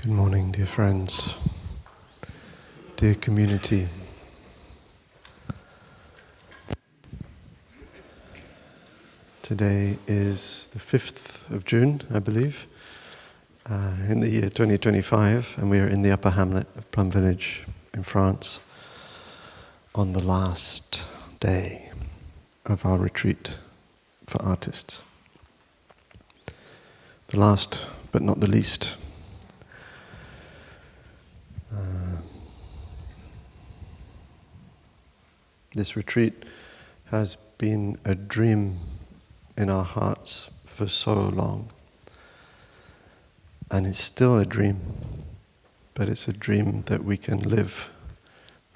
Good morning, dear friends, dear community. Today is the 5th of June, I believe, in the year 2025, and we are in the upper hamlet of Plum village in France on the last day of our retreat for artists. The last, but not the least. This retreat has been a dream in our hearts for so long. And it's still a dream, but it's a dream that we can live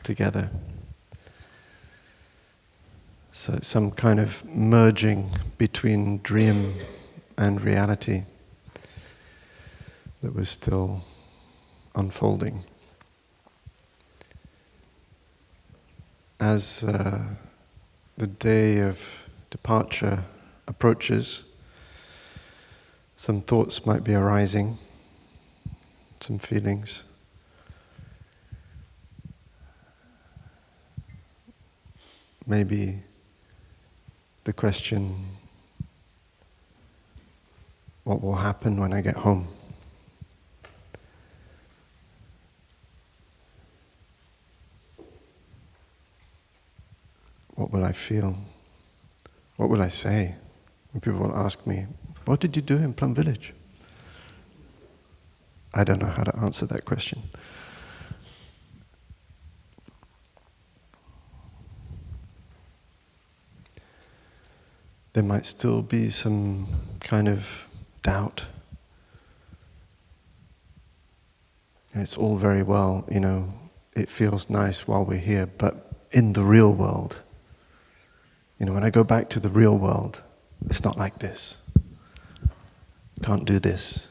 together. So it's some kind of merging between dream and reality that was still unfolding. As the day of departure approaches, some thoughts might be arising, some feelings. Maybe the question, what will happen when I get home? What will I feel? What will I say? When people will ask me, what did you do in Plum village? I don't know how to answer that question. There might still be some kind of doubt. It's all very well, it feels nice while we're here, but in the real world, when I go back to the real world, it's not like this. Can't do this.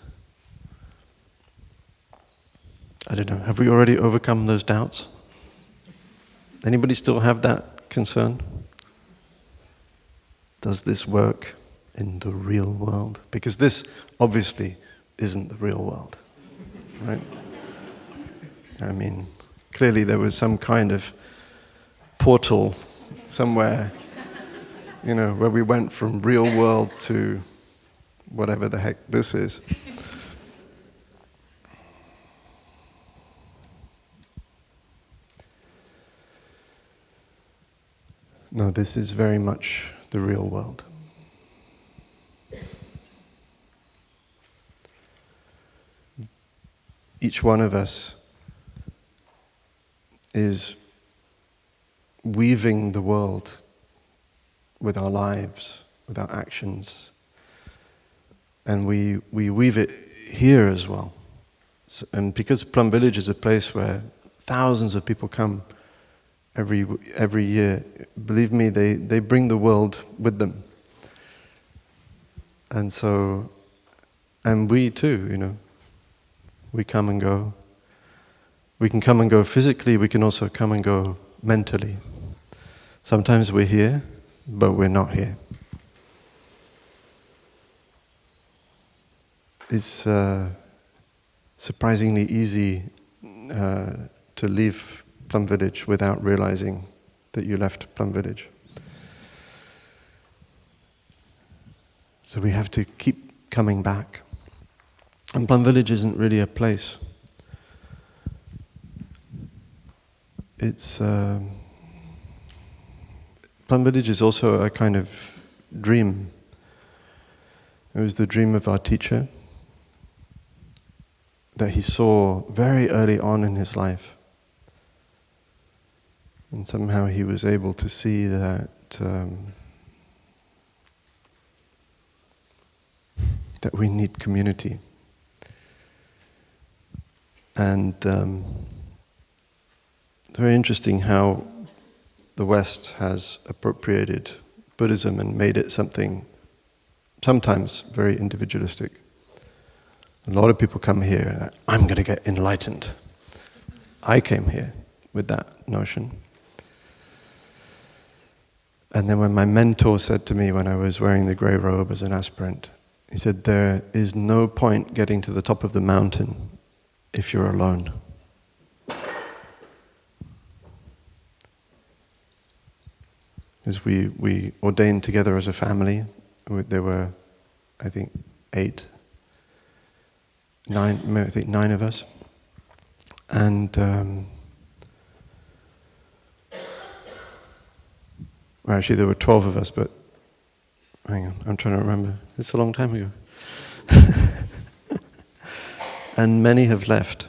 I don't know, have we already overcome those doubts? Anybody still have that concern? Does this work in the real world? Because this obviously isn't the real world, right? I mean, clearly there was some kind of portal somewhere, where we went from real world to whatever the heck this is. No, this is very much the real world. Each one of us is weaving the world with our lives, with our actions. And we weave it here as well. And because Plum village is a place where thousands of people come every year, believe me, they bring the world with them. And so, and we too, we come and go. We can come and go physically, we can also come and go mentally. Sometimes we're here, but we're not here. It's surprisingly easy to leave Plum village without realizing that you left Plum village. So we have to keep coming back. And Plum village isn't really a place. It's Plum village is also a kind of dream. It was the dream of our teacher that he saw very early on in his life. And somehow he was able to see that that we need community. And it's very interesting how the West has appropriated Buddhism and made it something sometimes very individualistic. A lot of people come here and I'm going to get enlightened. I came here with that notion. And then when my mentor said to me when I was wearing the grey robe as an aspirant, he said, there is no point getting to the top of the mountain if you're alone. Because we ordained together as a family. There were, I think, nine of us. And well, actually there were 12 of us, but hang on, I'm trying to remember. It's a long time ago. And many have left.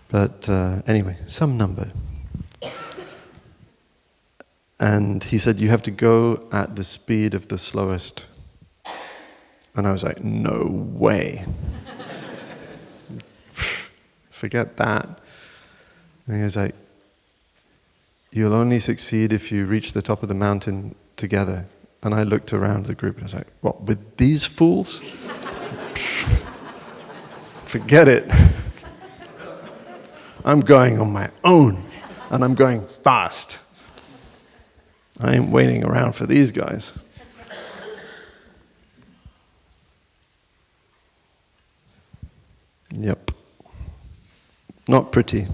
But anyway, some number. And he said, you have to go at the speed of the slowest. And I was like, no way. Forget that. And he was like, you'll only succeed if you reach the top of the mountain together. And I looked around the group and I was like, what, with these fools? Forget it. I'm going on my own, and I'm going fast. I ain't waiting around for these guys. Yep. Not pretty.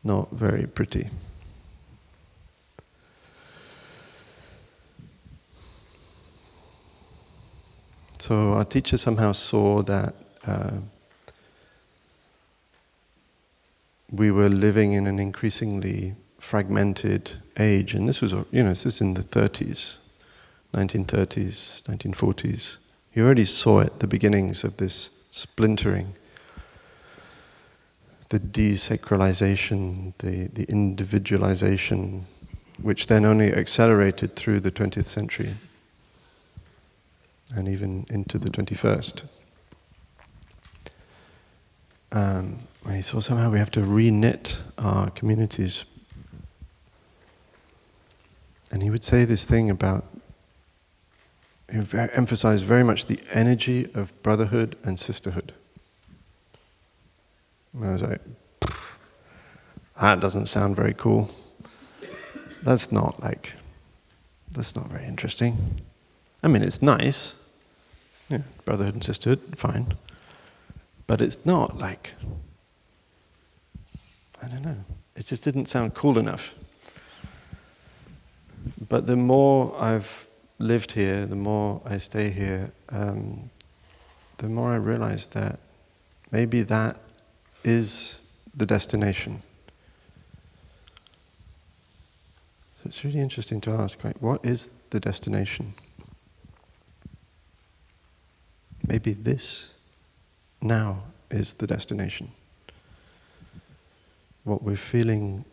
Not very pretty. So our teacher somehow saw that we were living in an increasingly fragmented age, and this was, this is in the 30s, 1930s, 1940s. He already saw it, the beginnings of this splintering, the desacralization, the individualization, which then only accelerated through the 20th century and even into the 21st. He saw somehow we have to re-knit our communities. And he would say this thing about, he would emphasize very much the energy of brotherhood and sisterhood. And I was like, that doesn't sound very cool. That's not very interesting. I mean, it's nice. Yeah, brotherhood and sisterhood, fine. But it's not like, I don't know, it just didn't sound cool enough. But the more I've lived here, the more I stay here, the more I realize that maybe that is the destination. So it's really interesting to ask, like, what is the destination? Maybe this now is the destination. What we're feeling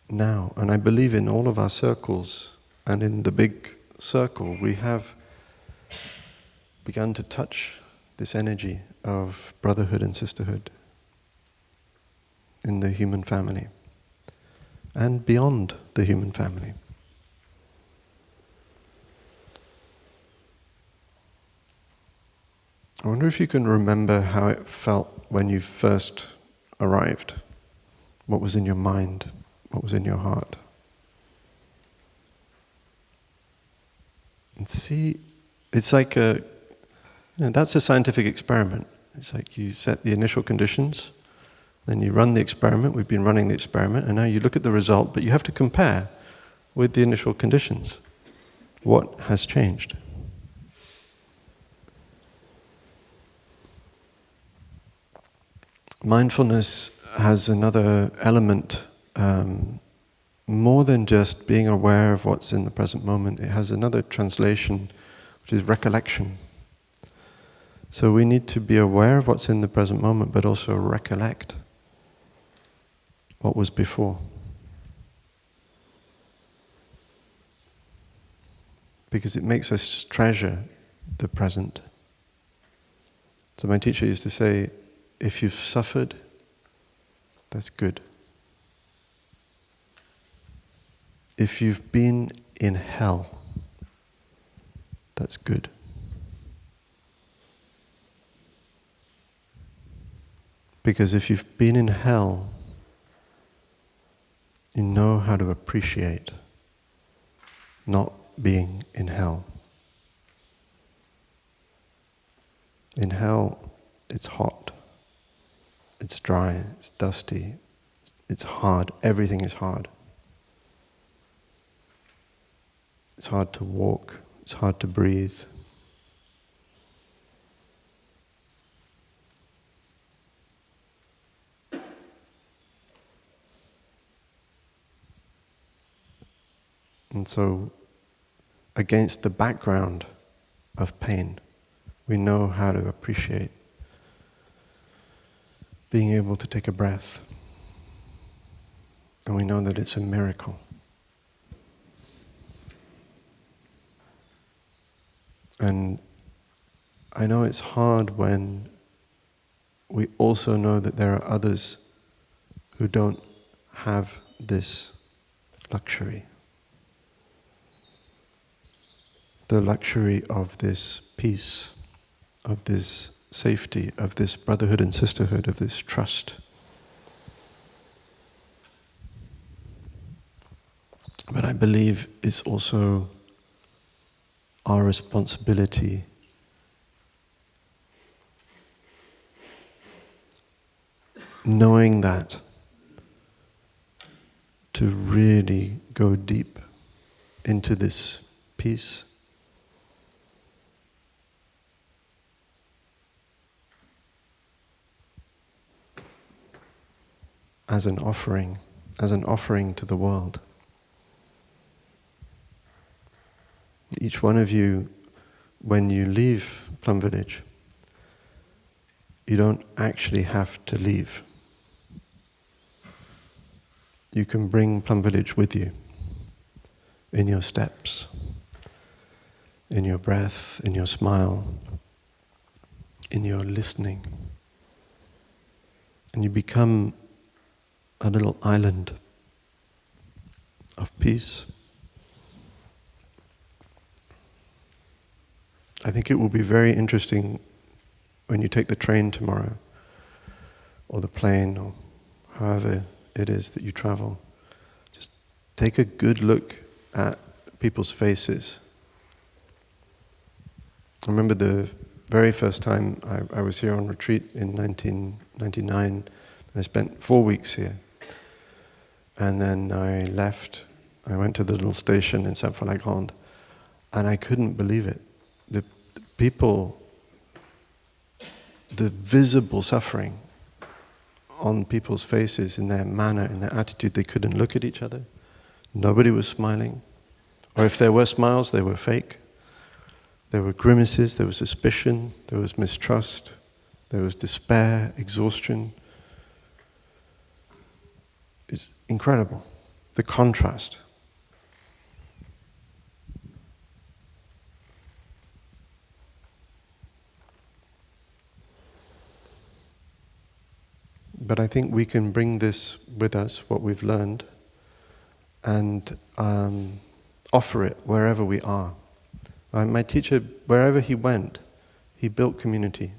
now, and I believe in all of our circles, and in the big circle, we have begun to touch this energy of brotherhood and sisterhood in the human family, and beyond the human family. I wonder if you can remember how it felt when you first arrived. What was in your mind? What was in your heart? And see, it's like that's a scientific experiment. It's like you set the initial conditions, then you run the experiment. We've been running the experiment, and now you look at the result, but you have to compare with the initial conditions. What has changed? Mindfulness has another element, more than just being aware of what's in the present moment. It has another translation, which is recollection. So we need to be aware of what's in the present moment, but also recollect what was before. Because it makes us treasure the present. So my teacher used to say, if you've suffered, that's good. If you've been in hell, that's good. Because if you've been in hell, you know how to appreciate not being in hell. In hell, it's hot. it's dry, it's dusty, it's hard, everything is hard. It's hard to walk, it's hard to breathe. And so, against the background of pain, we know how to appreciate being able to take a breath. And we know that it's a miracle. And I know it's hard when we also know that there are others who don't have this luxury. The luxury of this peace, of this safety, of this brotherhood and sisterhood, of this trust. But I believe it's also our responsibility knowing that to really go deep into this peace. As an offering to the world. Each one of you, when you leave Plum Village, you don't actually have to leave. You can bring Plum Village with you, in your steps, in your breath, in your smile, in your listening. And you become a little island of peace. I think it will be very interesting when you take the train tomorrow, or the plane, or however it is that you travel. Just take a good look at people's faces. I remember the very first time I was here on retreat in 1999, and I spent 4 weeks here. And then I left, I went to the little station in Saint-Falagrande, and I couldn't believe it. The people, the visible suffering on people's faces, in their manner, in their attitude, they couldn't look at each other. Nobody was smiling. Or if there were smiles, they were fake. There were grimaces, there was suspicion, there was mistrust, there was despair, exhaustion. It's incredible, the contrast. But I think we can bring this with us, what we've learned, and offer it wherever we are. My teacher, wherever he went, he built community.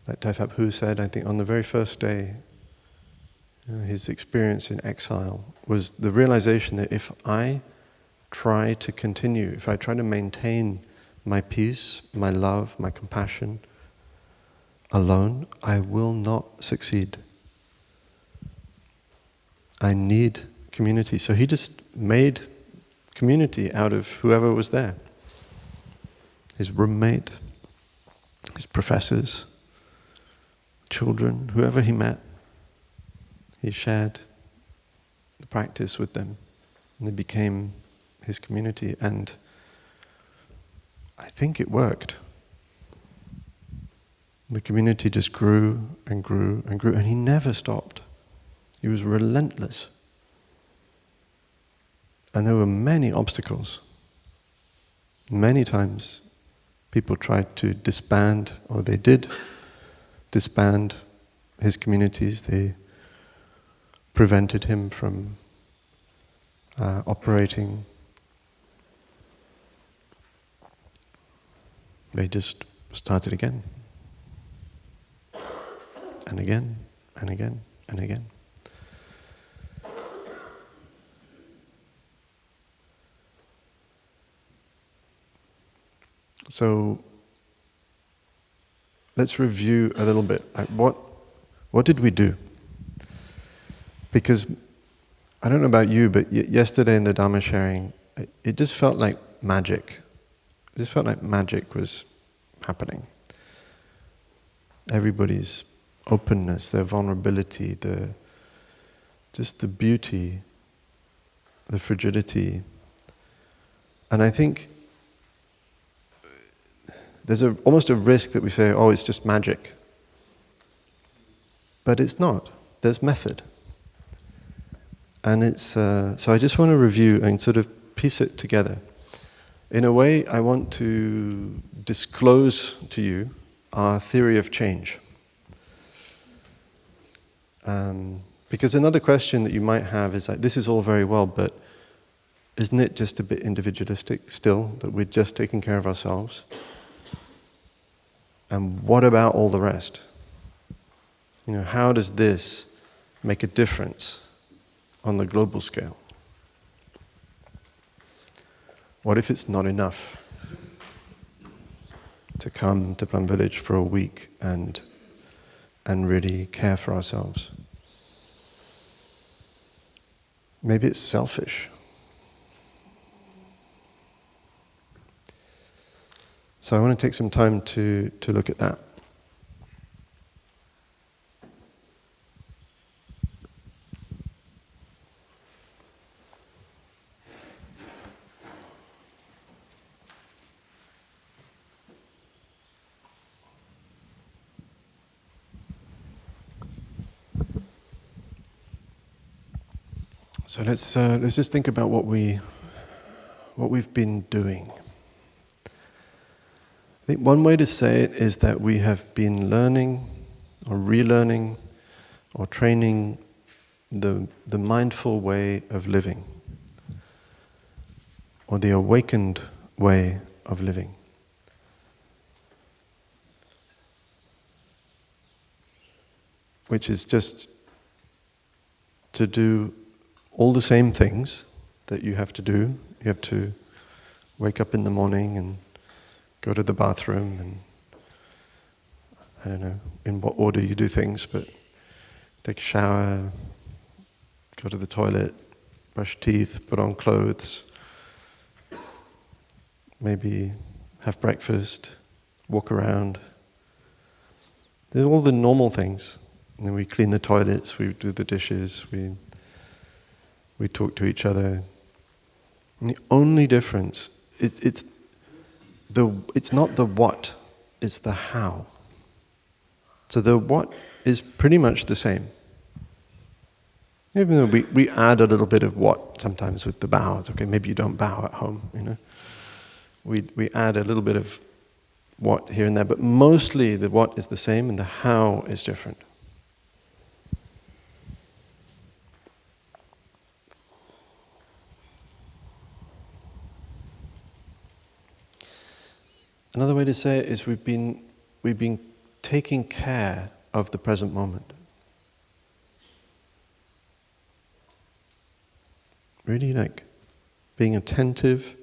Like Phap said, I think on the very first day, his experience in exile was the realization that if I try to continue, if I try to maintain my peace, my love, my compassion alone, I will not succeed. I need community. So he just made community out of whoever was there. His roommate, his professors, children, whoever he met. He shared the practice with them, and they became his community, and I think it worked. The community just grew and grew and grew, and he never stopped. He was relentless. And there were many obstacles. Many times people tried to disband, or they did disband his communities. They prevented him from operating. They just started again. And again, and again, and again. So let's review a little bit. Like what did we do? Because I don't know about you, but yesterday in the Dharma sharing, it just felt like magic. It just felt like magic was happening. Everybody's openness, their vulnerability, just the beauty, the frigidity. And I think there's almost a risk that we say, oh, it's just magic. But it's not. There's method. And it's so I just want to review and sort of piece it together. In a way, I want to disclose to you our theory of change. Because another question that you might have is like, this is all very well, but isn't it just a bit individualistic still, that we're just taking care of ourselves? And what about all the rest? You know, how does this make a difference on the global scale? What if it's not enough to come to Plum Village for a week and really care for ourselves? Maybe it's selfish. So I want to take some time to look at that. So let's just think about what we've been doing. I think one way to say it is that we have been learning or relearning or training the mindful way of living, or the awakened way of living. Which is just to do all the same things that you have to do. You have to wake up in the morning and go to the bathroom, and I don't know in what order you do things, but take a shower, go to the toilet, brush teeth, put on clothes, maybe have breakfast, walk around. They're all the normal things. And then we clean the toilets, we do the dishes, we talk to each other. And the only difference, it's not the what, it's the how. So the what is pretty much the same. Even though we add a little bit of what sometimes with the bows. Okay, maybe you don't bow at home, you know. We add a little bit of what here and there, but mostly the what is the same and the how is different. Another way to say it is we've been taking care of the present moment. Really like being attentive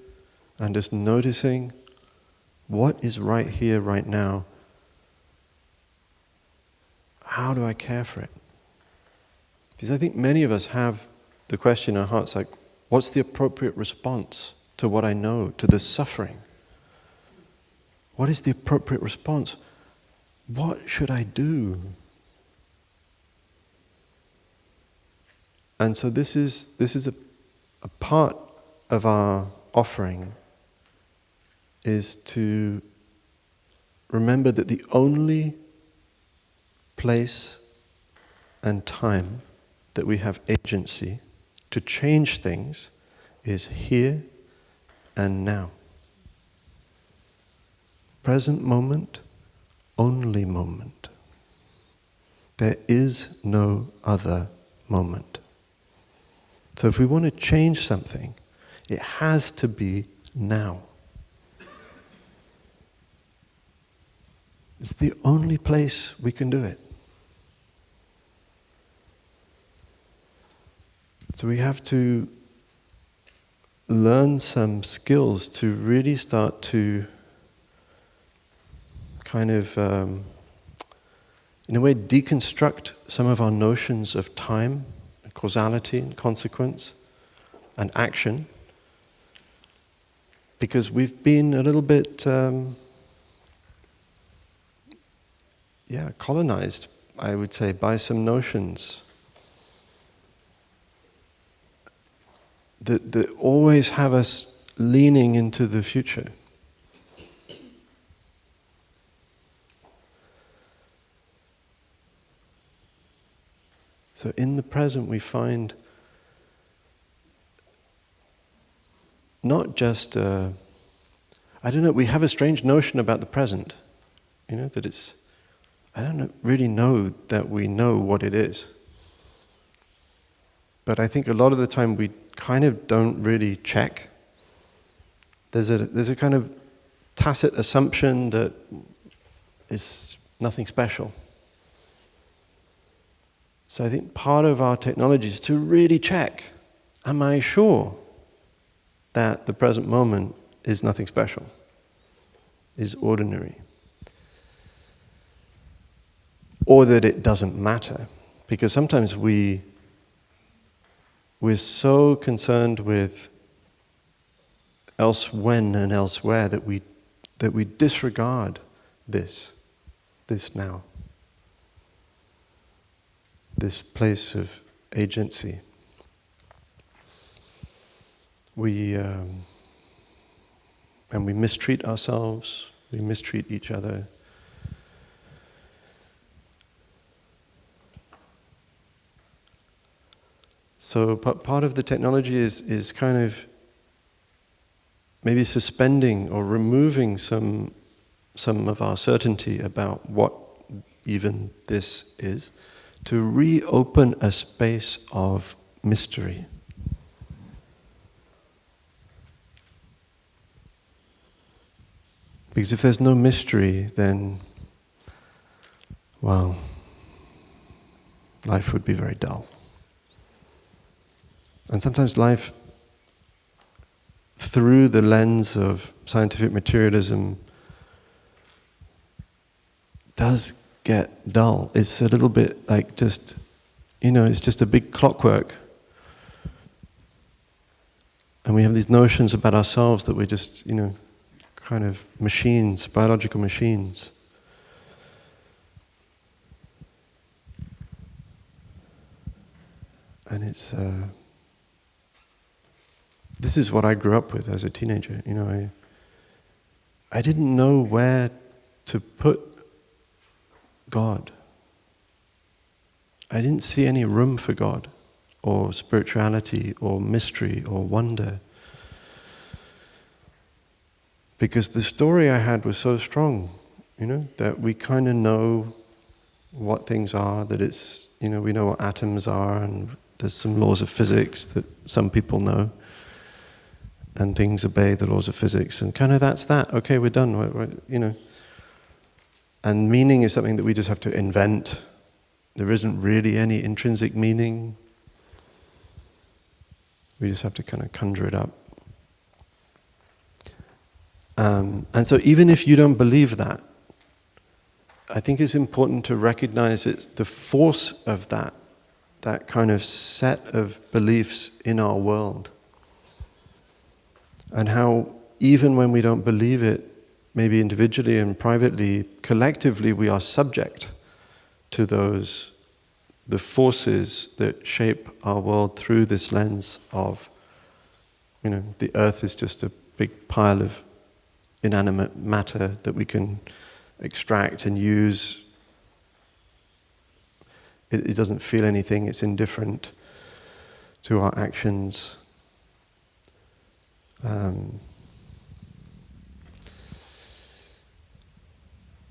and just noticing what is right here, right now. How do I care for it? Because I think many of us have the question in our hearts like, what's the appropriate response to what I know, to this suffering? What is the appropriate response? What should I do? And so this is a part of our offering, is to remember that the only place and time that we have agency to change things is here and now. Present moment, only moment. There is no other moment. So if we want to change something, it has to be now. It's the only place we can do it. So we have to learn some skills to really start to kind of in a way, deconstruct some of our notions of time, and causality and consequence, and action, because we've been a little bit, colonized, I would say, by some notions that always have us leaning into the future. So in the present we find not just, we have a strange notion about the present, that it's, really know that we know what it is. But I think a lot of the time we kind of don't really check. There's a kind of tacit assumption that it's nothing special. So I think part of our technology is to really check, am I sure that the present moment is nothing special, is ordinary? Or that it doesn't matter? Because sometimes we're so concerned with else when and elsewhere that we disregard this now. This place of agency. And we mistreat ourselves, we mistreat each other. So part of the technology is kind of maybe suspending or removing some of our certainty about what even this is, to reopen a space of mystery. Because if there's no mystery, then, well, life would be very dull. And sometimes life, through the lens of scientific materialism, does get dull. It's a little bit like just, it's just a big clockwork. And we have these notions about ourselves that we're just, kind of machines, biological machines. And it's, this is what I grew up with as a teenager. I didn't know where to put God. I didn't see any room for God, or spirituality, or mystery, or wonder. Because the story I had was so strong, that we kind of know what things are, that it's, we know what atoms are, and there's some laws of physics that some people know, and things obey the laws of physics, and kind of that's that. Okay, we're done, And meaning is something that we just have to invent. There isn't really any intrinsic meaning. We just have to kind of conjure it up. And so even if you don't believe that, I think it's important to recognize it's the force of that kind of set of beliefs in our world. And how even when we don't believe it, maybe individually and privately, collectively we are subject to the forces that shape our world through this lens of, the earth is just a big pile of inanimate matter that we can extract and use. It doesn't feel anything, it's indifferent to our actions.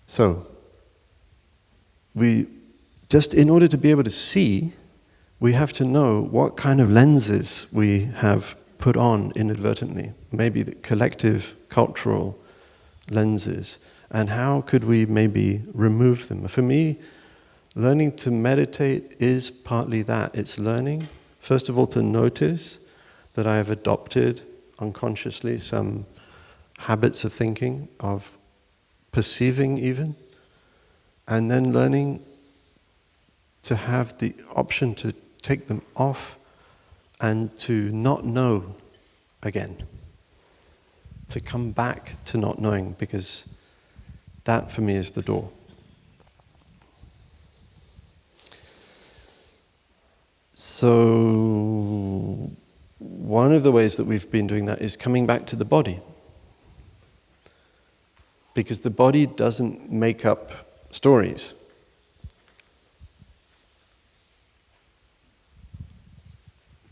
So, we just, in order to be able to see, we have to know what kind of lenses we have put on inadvertently, maybe the collective cultural lenses, and how could we maybe remove them. For me, learning to meditate is partly that. It's learning, first of all, to notice that I have adopted unconsciously some habits of thinking, of perceiving even, and then learning to have the option to take them off and to not know again. To come back to not knowing, because that for me is the door. So one of the ways that we've been doing that is coming back to the body. Because the body doesn't make up stories.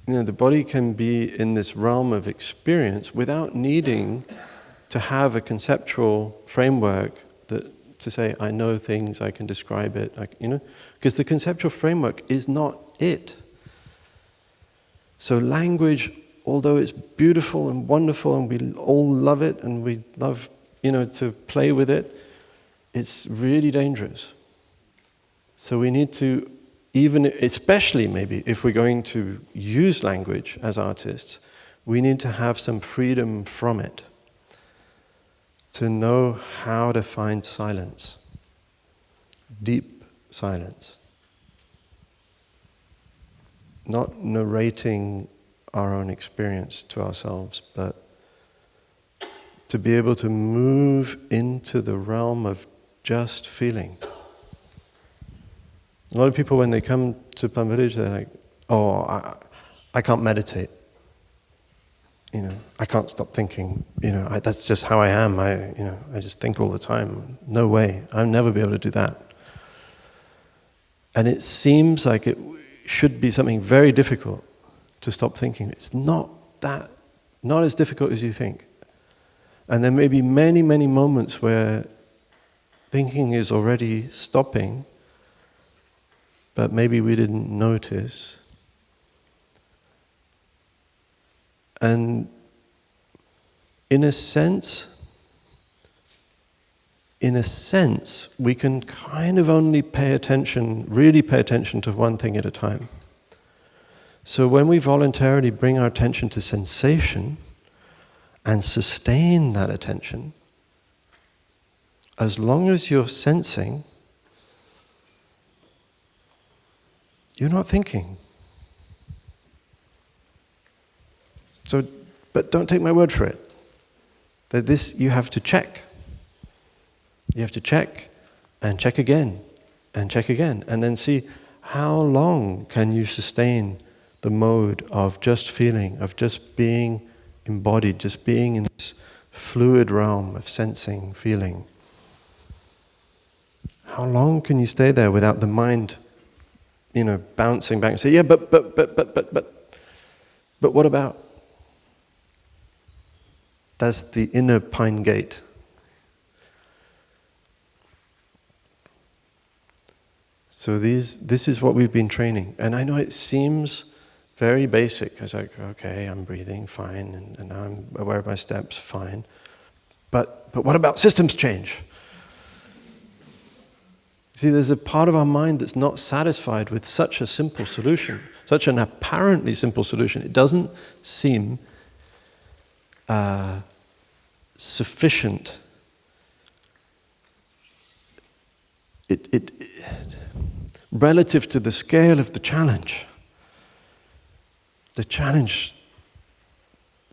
The body can be in this realm of experience without needing to have a conceptual framework to say, I know things, I can describe it, because the conceptual framework is not it. So language, although it's beautiful and wonderful and we all love it and we love, to play with it, it's really dangerous. So we need to, especially maybe if we're going to use language as artists, we need to have some freedom from it. To know how to find silence. Deep silence. Not narrating our own experience to ourselves, but to be able to move into the realm of just feeling. A lot of people, when they come to Plum Village, they're like, I can't meditate. I can't stop thinking. That's just how I am. I just think all the time. No way. I'll never be able to do that. And it seems like it should be something very difficult to stop thinking. It's not as difficult as you think. And there may be many, many moments where thinking is already stopping, but maybe we didn't notice. And in a sense, we can kind of only really pay attention to one thing at a time. So when we voluntarily bring our attention to sensation and sustain that attention, as long as you're sensing, you're not thinking. So, but don't take my word for it. That this you have to check. You have to check and check again and check again, and then see how long can you sustain the mode of just feeling, of just being embodied, just being in this fluid realm of sensing, feeling. How long can you stay there without the mind, bouncing back and say, yeah, but what about? That's the inner pine gate. So this is what we've been training. And I know it seems very basic. It's like, okay, I'm breathing, fine, and I'm aware of my steps, fine. But what about systems change? See, there's a part of our mind that's not satisfied with such a simple solution, such an apparently simple solution. It doesn't seem sufficient. It relative to the scale of the challenge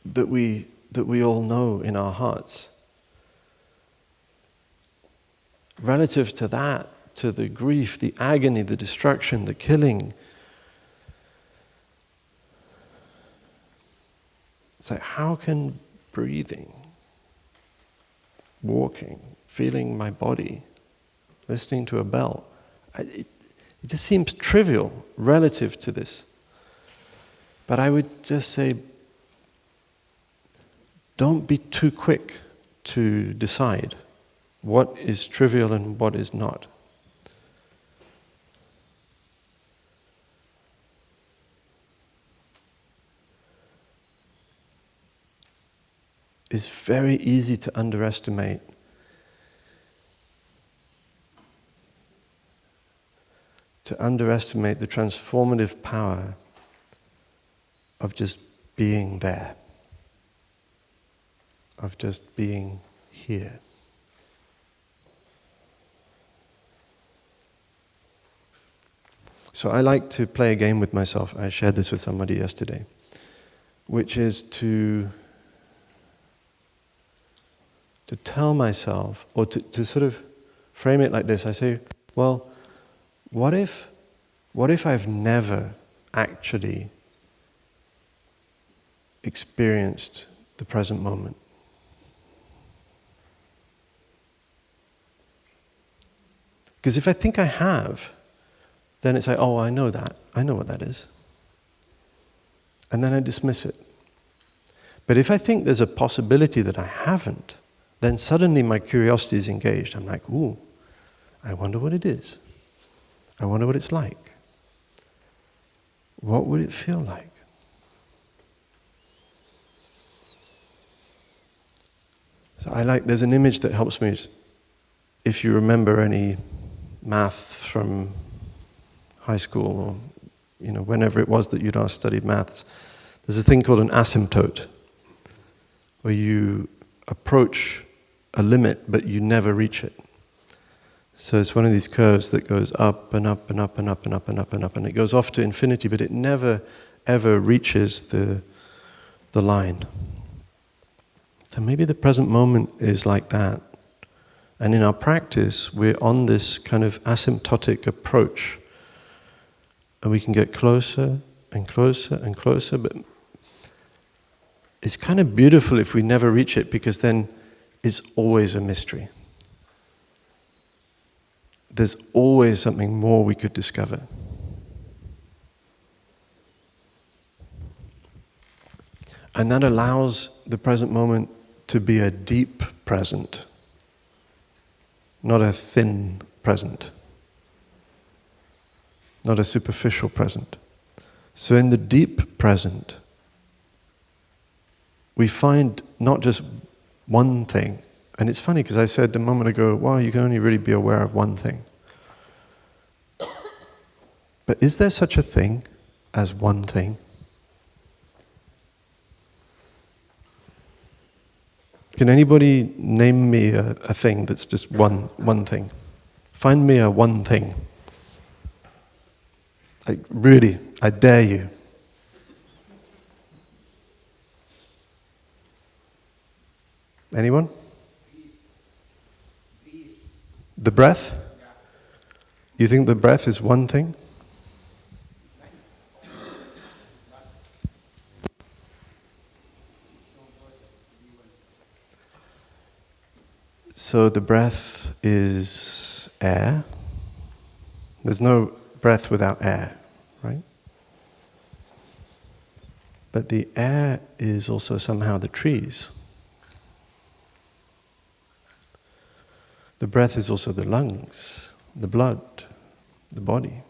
that we all know in our hearts, relative to that, to the grief, the agony, the destruction, the killing, it's like, how can breathing, walking, feeling my body, listening to a bell, it just seems trivial relative to this. But I would just say, don't be too quick to decide what is trivial and what is not. It's very easy to underestimate the transformative power of just being there, of just being here. So I like to play a game with myself. I shared this with somebody yesterday, which is to tell myself, or to sort of frame it like this. I say, well, what if I've never actually experienced the present moment? Because if I think I have, then it's like, oh, I know that. I know what that is. And then I dismiss it. But if I think there's a possibility that I haven't, then suddenly my curiosity is engaged. I'm like, ooh, I wonder what it is. I wonder what it's like. What would it feel like? So there's an image that helps me. If you remember any math from high school or whenever it was that you'd studied maths, there's a thing called an asymptote, where you approach a limit but you never reach it. So it's one of these curves that goes up and up and up and up and up and up and up, and it goes off to infinity, but it never ever reaches the line. So maybe the present moment is like that. And in our practice, we're on this kind of asymptotic approach. And we can get closer and closer and closer, but it's kind of beautiful if we never reach it, because then it's always a mystery. There's always something more we could discover. And that allows the present moment to be a deep present, not a thin present, not a superficial present. So in the deep present, we find not just one thing. And it's funny because I said a moment ago, wow, you can only really be aware of one thing. But is there such a thing as one thing? Can anybody name me a thing that's just one thing? Find me a one thing. Like, really, I dare you. Anyone? The breath? You think the breath is one thing? So the breath is air. There's no breath without air, right? But the air is also somehow the trees. The breath is also the lungs, the blood, the body.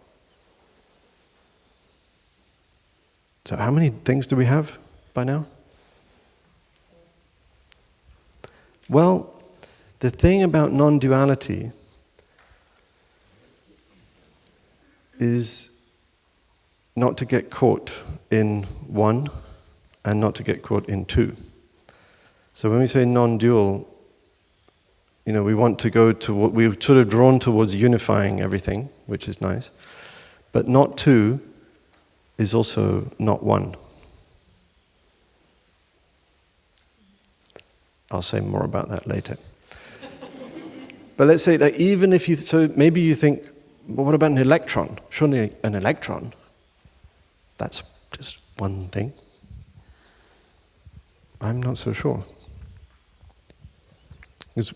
So how many things do we have by now? Well, the thing about non-duality is not to get caught in one and not to get caught in two. So when we say non-dual, we want to go to what we're sort of drawn towards unifying everything, which is nice. But not two is also not one. I'll say more about that later. But let's say that even if so maybe you think, well, what about an electron? Surely an electron, that's just one thing. I'm not so sure. Because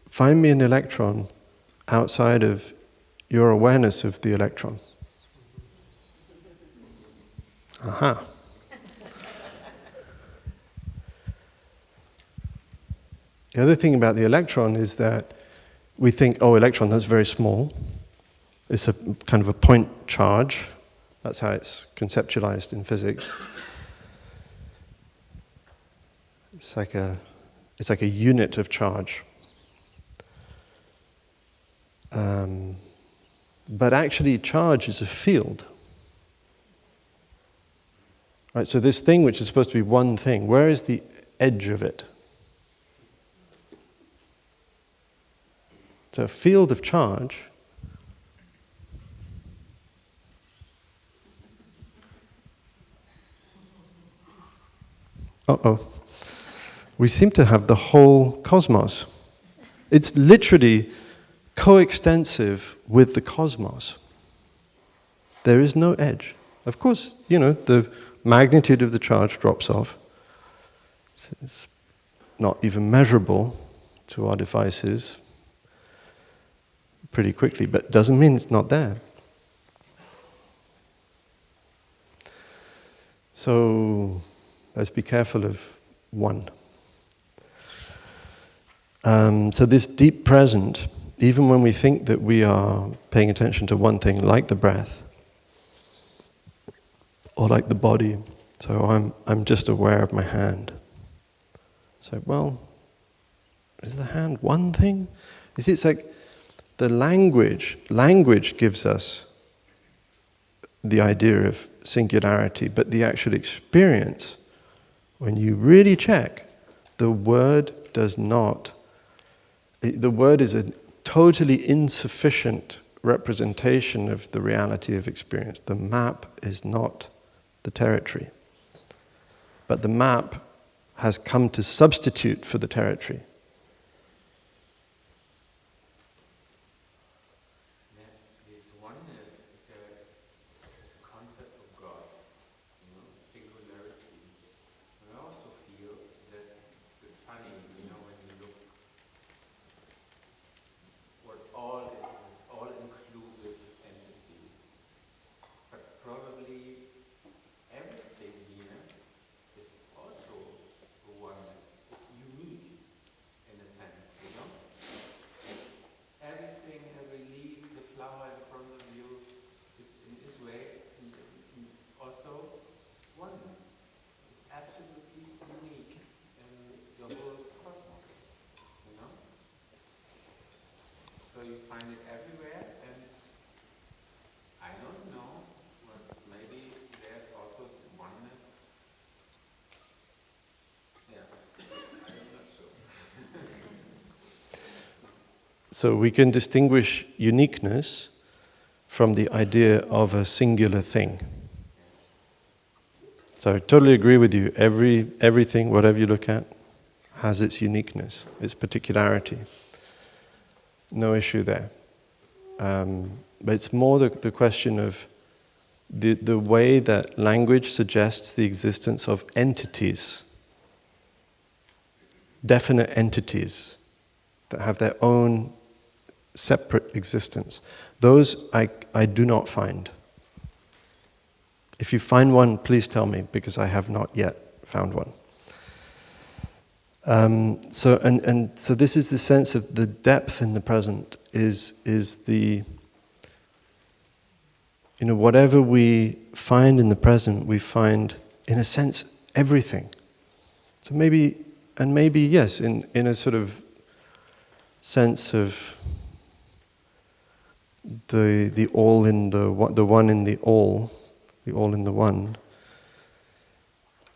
find me an electron outside of your awareness of the electron. Aha. The other thing about the electron is that we think, oh, electron, that's very small. It's a kind of a point charge. That's how it's conceptualized in physics. It's like a unit of charge. But actually, charge is a field. Right, so this thing which is supposed to be one thing, where is the edge of it? So a field of charge uh-oh, we seem to have the whole cosmos. It's literally coextensive with the cosmos. There is no edge. Of course, the magnitude of the charge drops off. It's not even measurable to our devices pretty quickly, but doesn't mean it's not there. So let's be careful of one. So this deep present, even when we think that we are paying attention to one thing, like the breath, or like the body, so I'm just aware of my hand. So, well, is the hand one thing? It's like the language gives us the idea of singularity, but the actual experience, when you really check, the word does not. The word is a totally insufficient representation of the reality of experience. The map is not the territory. But the map has come to substitute for the territory. This oneness is a concept of God, singularity. And I also feel that it's funny, when you look what all it is all-inclusive entity. But probably everything here is also one. It's unique in a sense, Everything, every leaf, the flower in front of you is in its way also oneness. It's absolutely unique in the whole cosmos, So you find it everywhere, and I don't know, but maybe there's also oneness. Yeah, I'm not sure. So we can distinguish uniqueness from the idea of a singular thing. So I totally agree with you. Everything, whatever you look at, has its uniqueness, its particularity. No issue there. But it's more the question of the way that language suggests the existence of entities, definite entities that have their own separate existence. Those I do not find. If you find one, please tell me, because I have not yet found one. So this is the sense of the depth in the present is the, whatever we find in the present, we find, in a sense, everything. So maybe yes, in a sort of sense of the all in the one in the all in the one.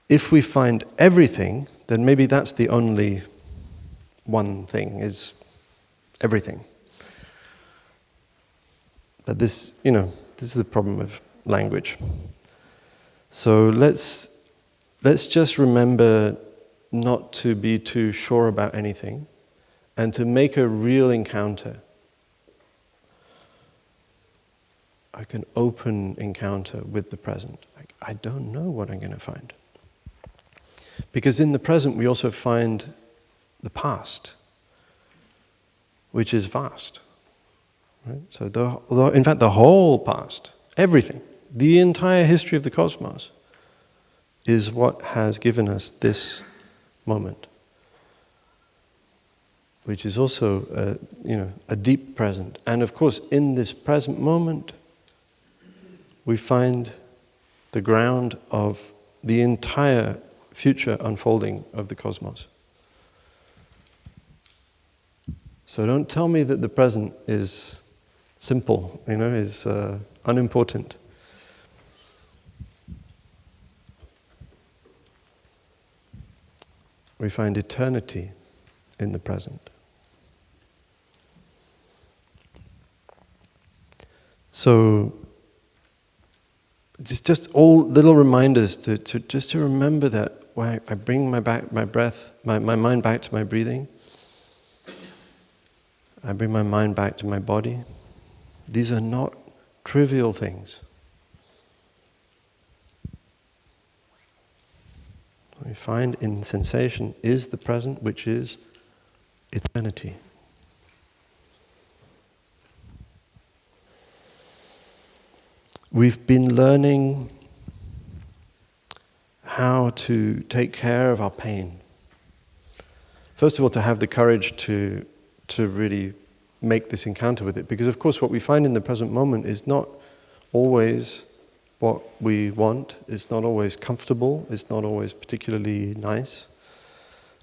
If we find everything, then maybe that's the only one thing, is everything. But this is the problem of language. So let's just remember not to be too sure about anything, and to make a real encounter, like an open encounter with the present. Like, I don't know what I'm going to find. Because in the present we also find the past, which is vast. Right? So in fact the whole past, everything, the entire history of the cosmos is what has given us this moment, which is also a deep present. And of course, in this present moment, we find the ground of the entire future unfolding of the cosmos. So don't tell me that the present is simple, is unimportant. We find eternity in the present. So it's just all little reminders to remember that when I bring my mind back to my breathing, I bring my mind back to my body. These are not trivial things. What we find in sensation is the present, which is eternity. We've been learning how to take care of our pain. First of all, to have the courage to really make this encounter with it. Because of course what we find in the present moment is not always what we want. It's not always comfortable. It's not always particularly nice.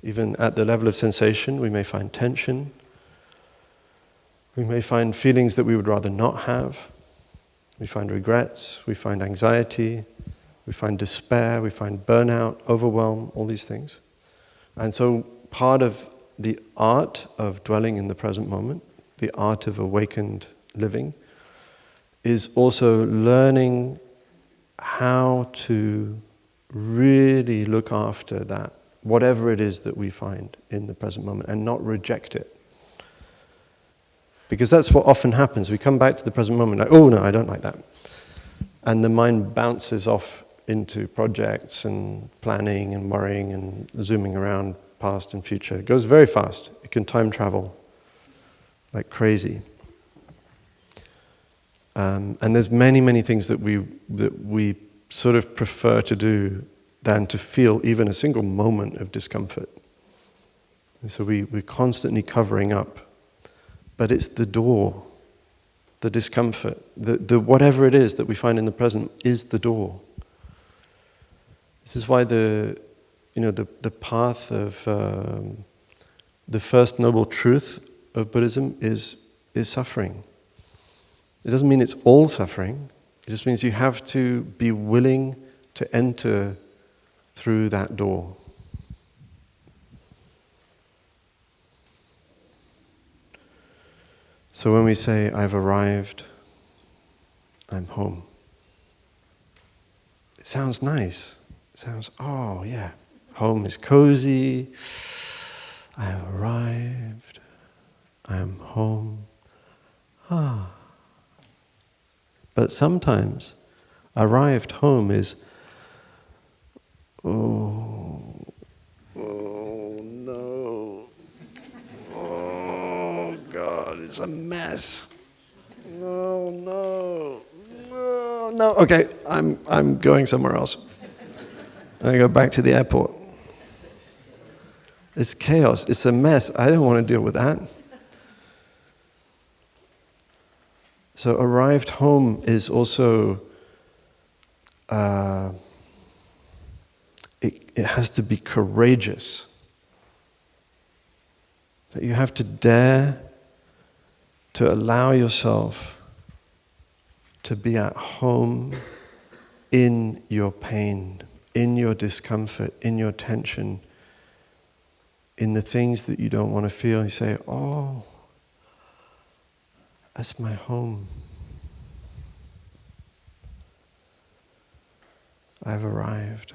Even at the level of sensation, we may find tension. We may find feelings that we would rather not have. We find regrets. We find anxiety. We find despair. We find burnout, overwhelm, all these things. And so part of the art of dwelling in the present moment, the art of awakened living, is also learning how to really look after that, whatever it is that we find in the present moment, and not reject it. Because that's what often happens. We come back to the present moment like, oh no, I don't like that. And the mind bounces off into projects and planning and worrying and zooming around past and future. It goes very fast. It can time travel like crazy. And there's many, many things that we sort of prefer to do than to feel even a single moment of discomfort. And so we're constantly covering up. But it's the door, the discomfort, the whatever it is that we find in the present is the door. This is why the path of the first noble truth of Buddhism is suffering. It doesn't mean it's all suffering. It just means you have to be willing to enter through that door. So when we say, I've arrived, I'm home, it sounds nice. It sounds, oh yeah, home is cozy, I have arrived, I am home. Ah. But sometimes arrived home is, oh no, oh God, it's a mess. Oh no, no. Okay, I'm going somewhere else. I'm going to go back to the airport. It's chaos. It's a mess. I don't want to deal with that. So arrived home is also, it has to be courageous. So you have to dare to allow yourself to be at home in your pain, in your discomfort, in your tension, in the things that you don't want to feel. You say, oh, that's my home. I've arrived.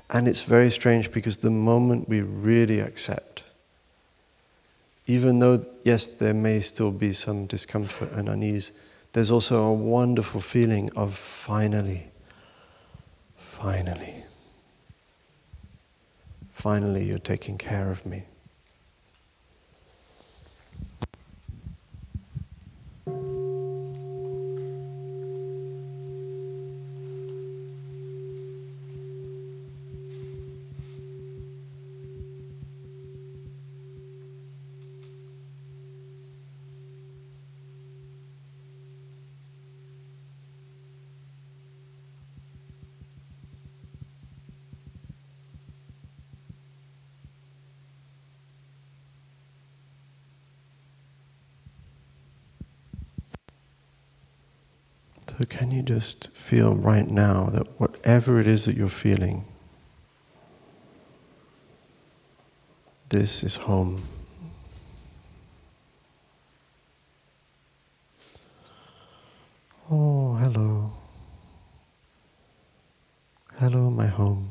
And it's very strange because the moment we really accept, even though, yes, there may still be some discomfort and unease, there's also a wonderful feeling of finally, you're taking care of me. So can you just feel right now that whatever it is that you're feeling, this is home. Oh, hello. Hello, my home.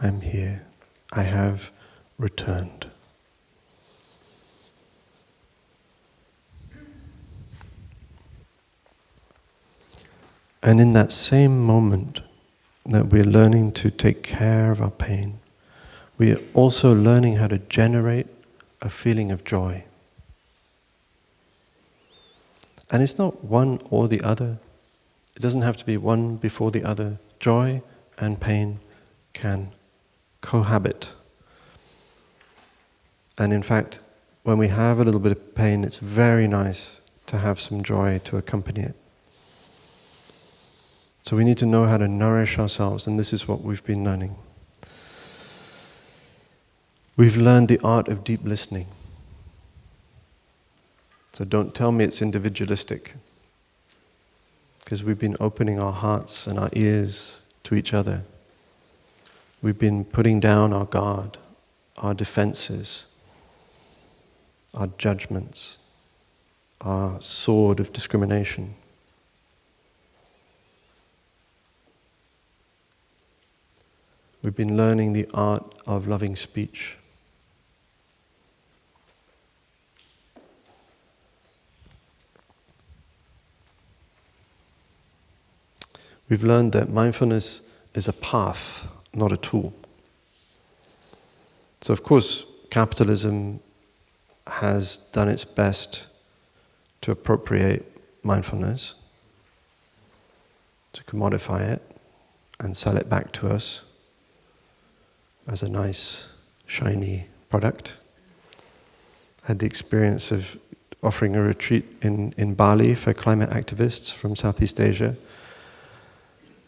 I'm here. I have returned. And in that same moment that we're learning to take care of our pain, we are also learning how to generate a feeling of joy. And it's not one or the other. It doesn't have to be one before the other. Joy and pain can cohabit. And in fact, when we have a little bit of pain, it's very nice to have some joy to accompany it. So we need to know how to nourish ourselves, and this is what we've been learning. We've learned the art of deep listening. So don't tell me it's individualistic, because we've been opening our hearts and our ears to each other. We've been putting down our guard, our defenses, our judgments, our sword of discrimination. We've been learning the art of loving speech. We've learned that mindfulness is a path, not a tool. So of course, capitalism has done its best to appropriate mindfulness, to commodify it and sell it back to us as a nice, shiny product. I had the experience of offering a retreat in Bali for climate activists from Southeast Asia.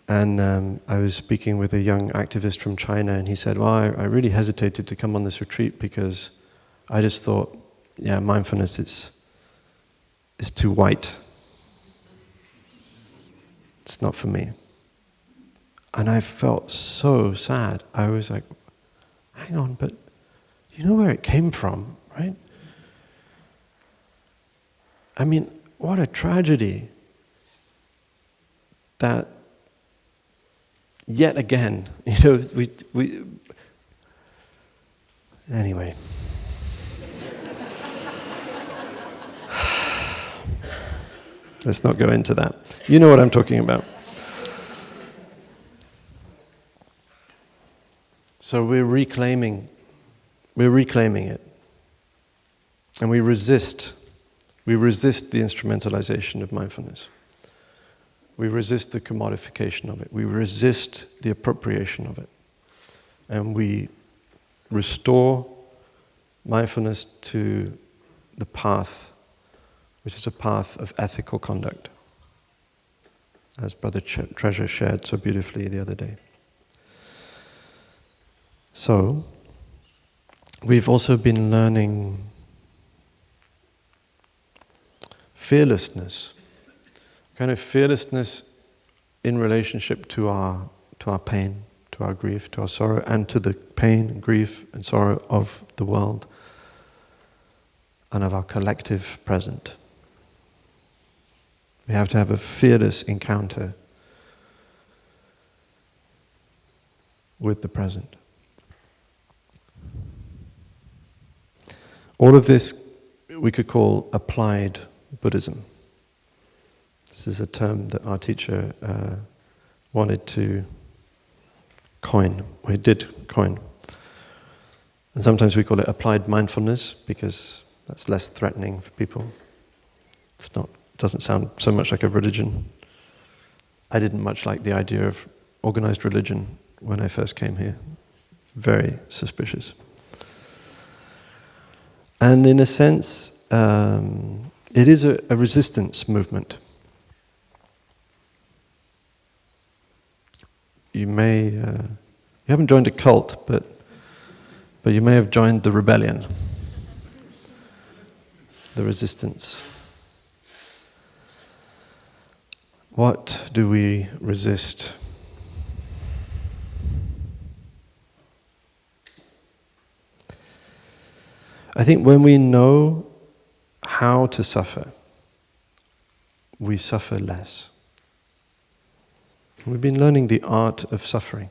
And I was speaking with a young activist from China, and he said, well, I really hesitated to come on this retreat because I just thought, yeah, mindfulness is too white. It's not for me. And I felt so sad. I was like, hang on, but you know where it came from, right? I mean, what a tragedy that yet again, we anyway. Let's not go into that. You know what I'm talking about. So we're reclaiming it. And we resist the instrumentalization of mindfulness. We resist the commodification of it. We resist the appropriation of it. And we restore mindfulness to the path, which is a path of ethical conduct, as Brother Treasure shared so beautifully the other day. So, we've also been learning fearlessness, kind of fearlessness in relationship to our pain, to our grief, to our sorrow, and to the pain and grief and sorrow of the world and of our collective present. We have to have a fearless encounter with the present. All of this we could call applied Buddhism. This is a term that our teacher wanted to coin, or he did coin. And sometimes we call it applied mindfulness because that's less threatening for people. It doesn't sound so much like a religion. I didn't much like the idea of organized religion when I first came here. Very suspicious. And in a sense, it is a resistance movement. You haven't joined a cult, but you may have joined the rebellion, the resistance. What do we resist? I think when we know how to suffer, we suffer less. We've been learning the art of suffering.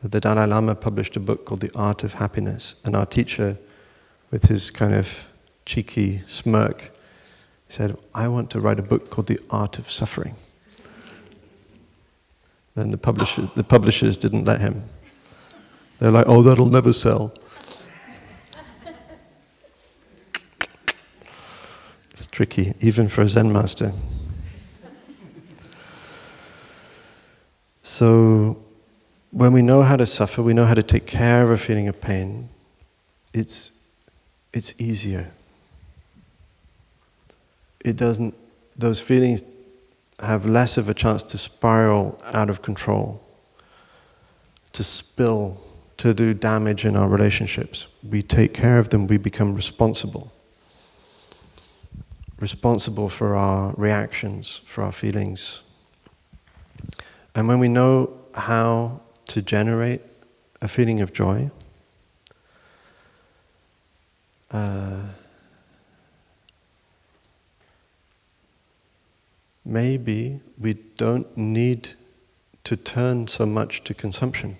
The Dalai Lama published a book called The Art of Happiness, and our teacher, with his kind of cheeky smirk, said, I want to write a book called The Art of Suffering. Then the publishers didn't let him. They're like, oh, that'll never sell. It's tricky, even for a Zen master. So, when we know how to suffer, we know how to take care of a feeling of pain, it's easier. Those feelings have less of a chance to spiral out of control, to spill, to do damage in our relationships. We take care of them, we become responsible. Responsible for our reactions, for our feelings. And when we know how to generate a feeling of joy, maybe we don't need to turn so much to consumption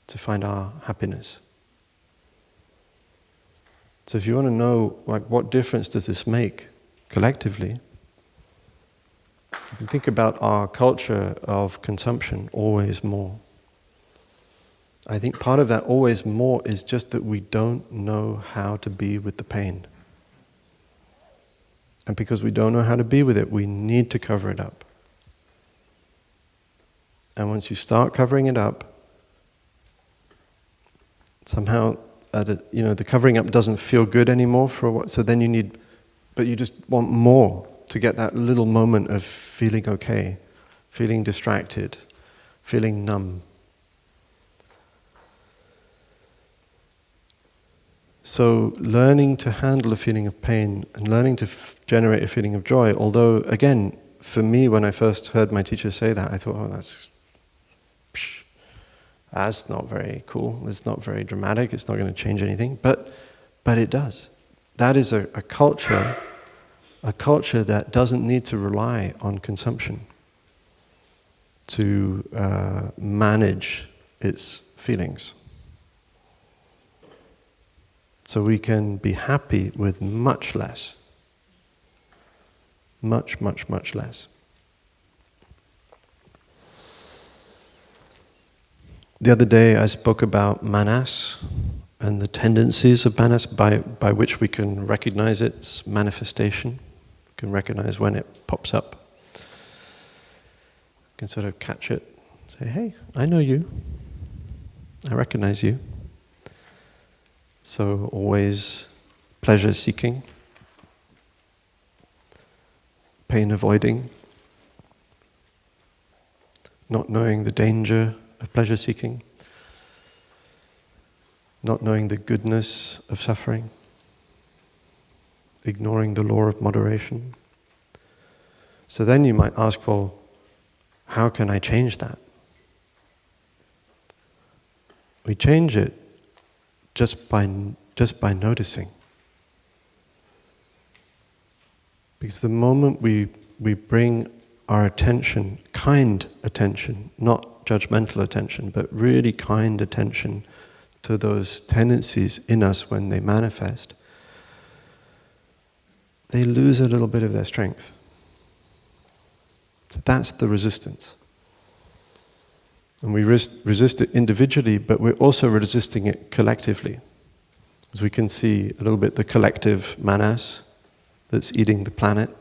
to find our happiness. So if you want to know, like, what difference does this make collectively, you can think about our culture of consumption, always more. I think part of that always more is just that we don't know how to be with the pain. And because we don't know how to be with it, we need to cover it up. And once you start covering it up, somehow, the covering up doesn't feel good anymore for a while. So then you just want more to get that little moment of feeling okay, feeling distracted, feeling numb. So learning to handle a feeling of pain and learning to generate a feeling of joy, although, again, for me, when I first heard my teacher say that, I thought, oh, that's not very cool, it's not very dramatic, it's not going to change anything, but it does. That is a culture that doesn't need to rely on consumption to manage its feelings. So we can be happy with much less. Much, much, much less. The other day I spoke about manas and the tendencies of manas by which we can recognize its manifestation. We can recognize when it pops up. We can sort of catch it, say, hey, I know you. I recognize you. So always pleasure-seeking, pain-avoiding, not knowing the danger of pleasure-seeking, not knowing the goodness of suffering, ignoring the law of moderation. So then you might ask, well, how can I change that? We change it just by noticing. Because the moment we bring our attention, kind attention, not judgmental attention, but really kind attention to those tendencies in us when they manifest, they lose a little bit of their strength. So that's the resistance. And we resist it individually, but we're also resisting it collectively. As we can see a little bit the collective manas that's eating the planet,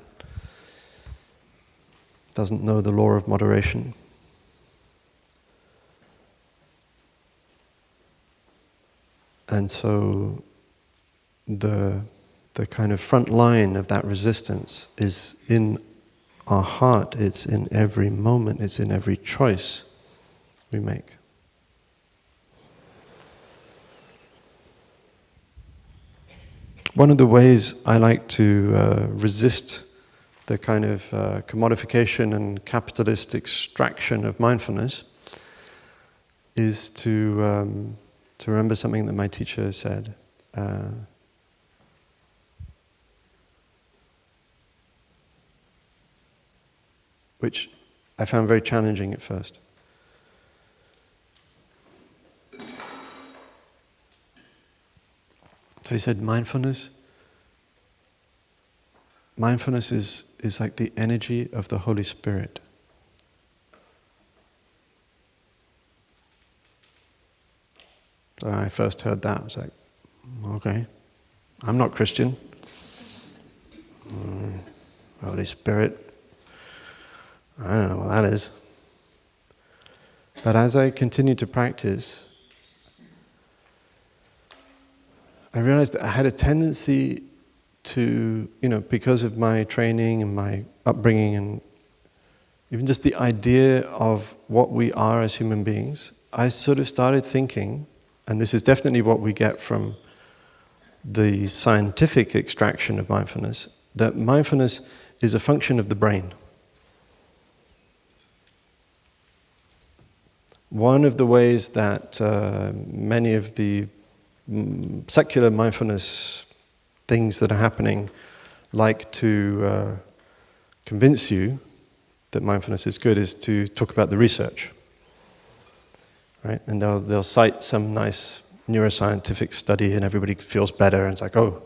doesn't know the law of moderation. And so the kind of front line of that resistance is in our heart, it's in every moment, it's in every choice we make. One of the ways I like to resist the kind of commodification and capitalist extraction of mindfulness is to remember something that my teacher said. Which I found very challenging at first. So he said, mindfulness is like the energy of the Holy Spirit. So when I first heard that, I was like, okay, I'm not Christian. Holy Spirit, I don't know what that is. But as I continued to practice, I realized that I had a tendency to, because of my training and my upbringing and even just the idea of what we are as human beings, I sort of started thinking, and this is definitely what we get from the scientific extraction of mindfulness, that mindfulness is a function of the brain. One of the ways that many of the secular mindfulness things that are happening like to convince you that mindfulness is good is to talk about the research, right? And they'll cite some nice neuroscientific study and everybody feels better and it's like, oh,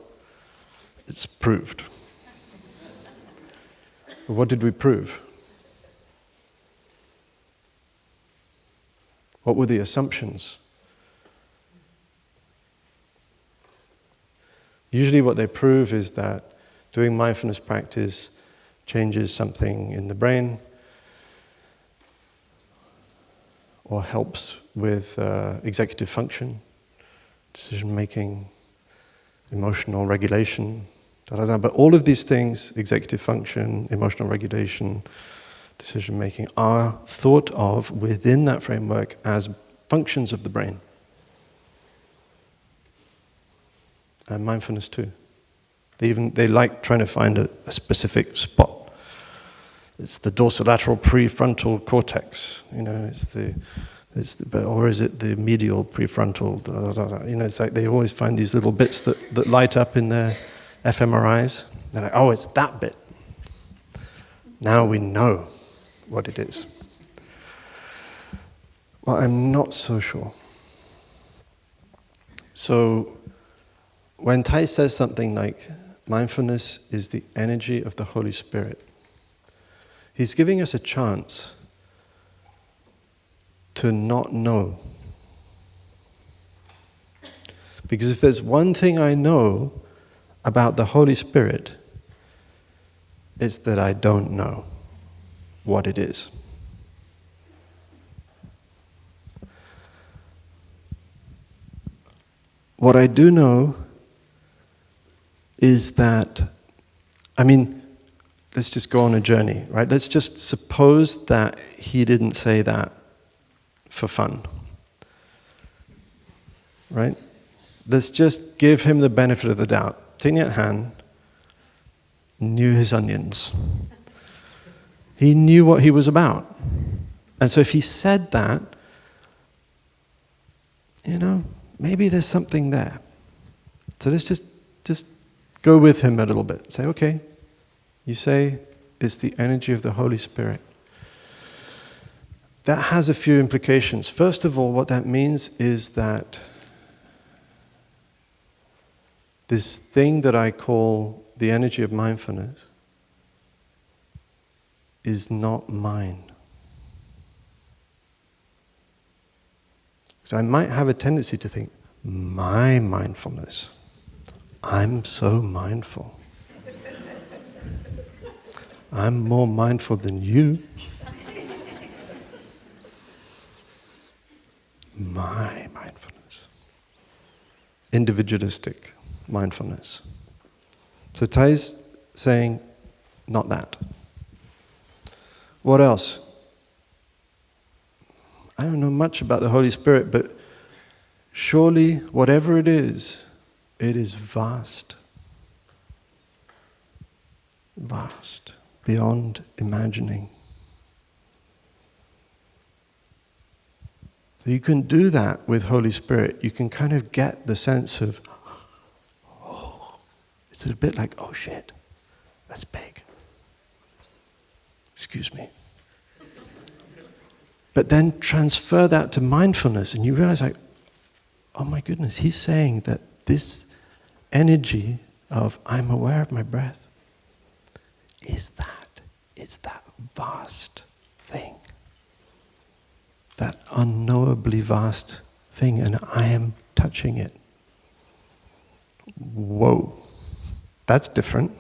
it's proved. But what did we prove? What were the assumptions? Usually what they prove is that doing mindfulness practice changes something in the brain or helps with executive function, decision making, emotional regulation, But all of these things, executive function, emotional regulation, decision making, are thought of within that framework as functions of the brain. And mindfulness too. They like trying to find a specific spot. It's the dorsolateral prefrontal cortex, or is it the medial prefrontal? It's like they always find these little bits that light up in their fMRIs. They're like, oh, it's that bit. Now we know what it is. Well, I'm not so sure. So when Tai says something like, mindfulness is the energy of the Holy Spirit, he's giving us a chance to not know. Because if there's one thing I know about the Holy Spirit, it's that I don't know what it is. What I do know is that, let's just go on a journey, right? Let's just suppose that he didn't say that for fun, right? Let's just give him the benefit of the doubt. Thich Nhat Hanh knew his onions. He knew what he was about. And so if he said that, maybe there's something there. So let's just go with him a little bit. Say, okay, you say it's the energy of the Holy Spirit. That has a few implications. First of all, what that means is that this thing that I call the energy of mindfulness is not mine. Because I might have a tendency to think, my mindfulness, I'm so mindful. I'm more mindful than you. My mindfulness. Individualistic mindfulness. So Thay's saying, not that. What else? I don't know much about the Holy Spirit, but surely whatever it is vast. Vast, beyond imagining. So you can do that with Holy Spirit. You can kind of get the sense of, it's a bit like, oh shit, that's big. Excuse me. But then transfer that to mindfulness and you realize like, oh my goodness, he's saying that this energy of I'm aware of my breath is that vast thing. That unknowably vast thing, and I am touching it. Whoa, that's different.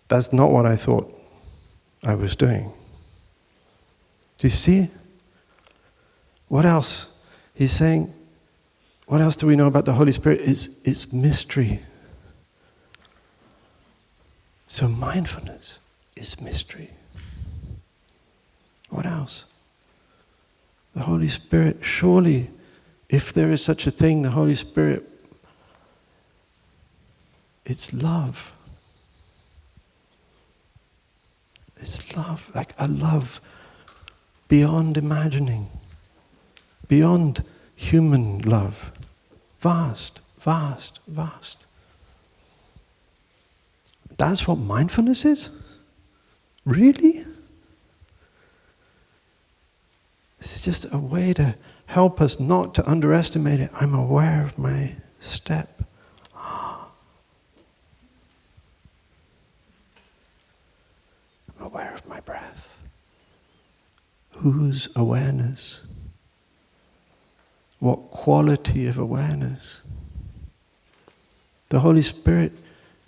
That's not what I thought I was doing. Do you see? What else? He's saying, what else do we know about the Holy Spirit? It's mystery. So mindfulness is mystery. What else? The Holy Spirit, surely, if there is such a thing, the Holy Spirit, it's love. It's love, like a love beyond imagining, beyond human love. Vast, vast, vast. That's what mindfulness is? Really? This is just a way to help us not to underestimate it. I'm aware of my step. I'm aware of my breath. Whose awareness? What quality of awareness? The Holy Spirit,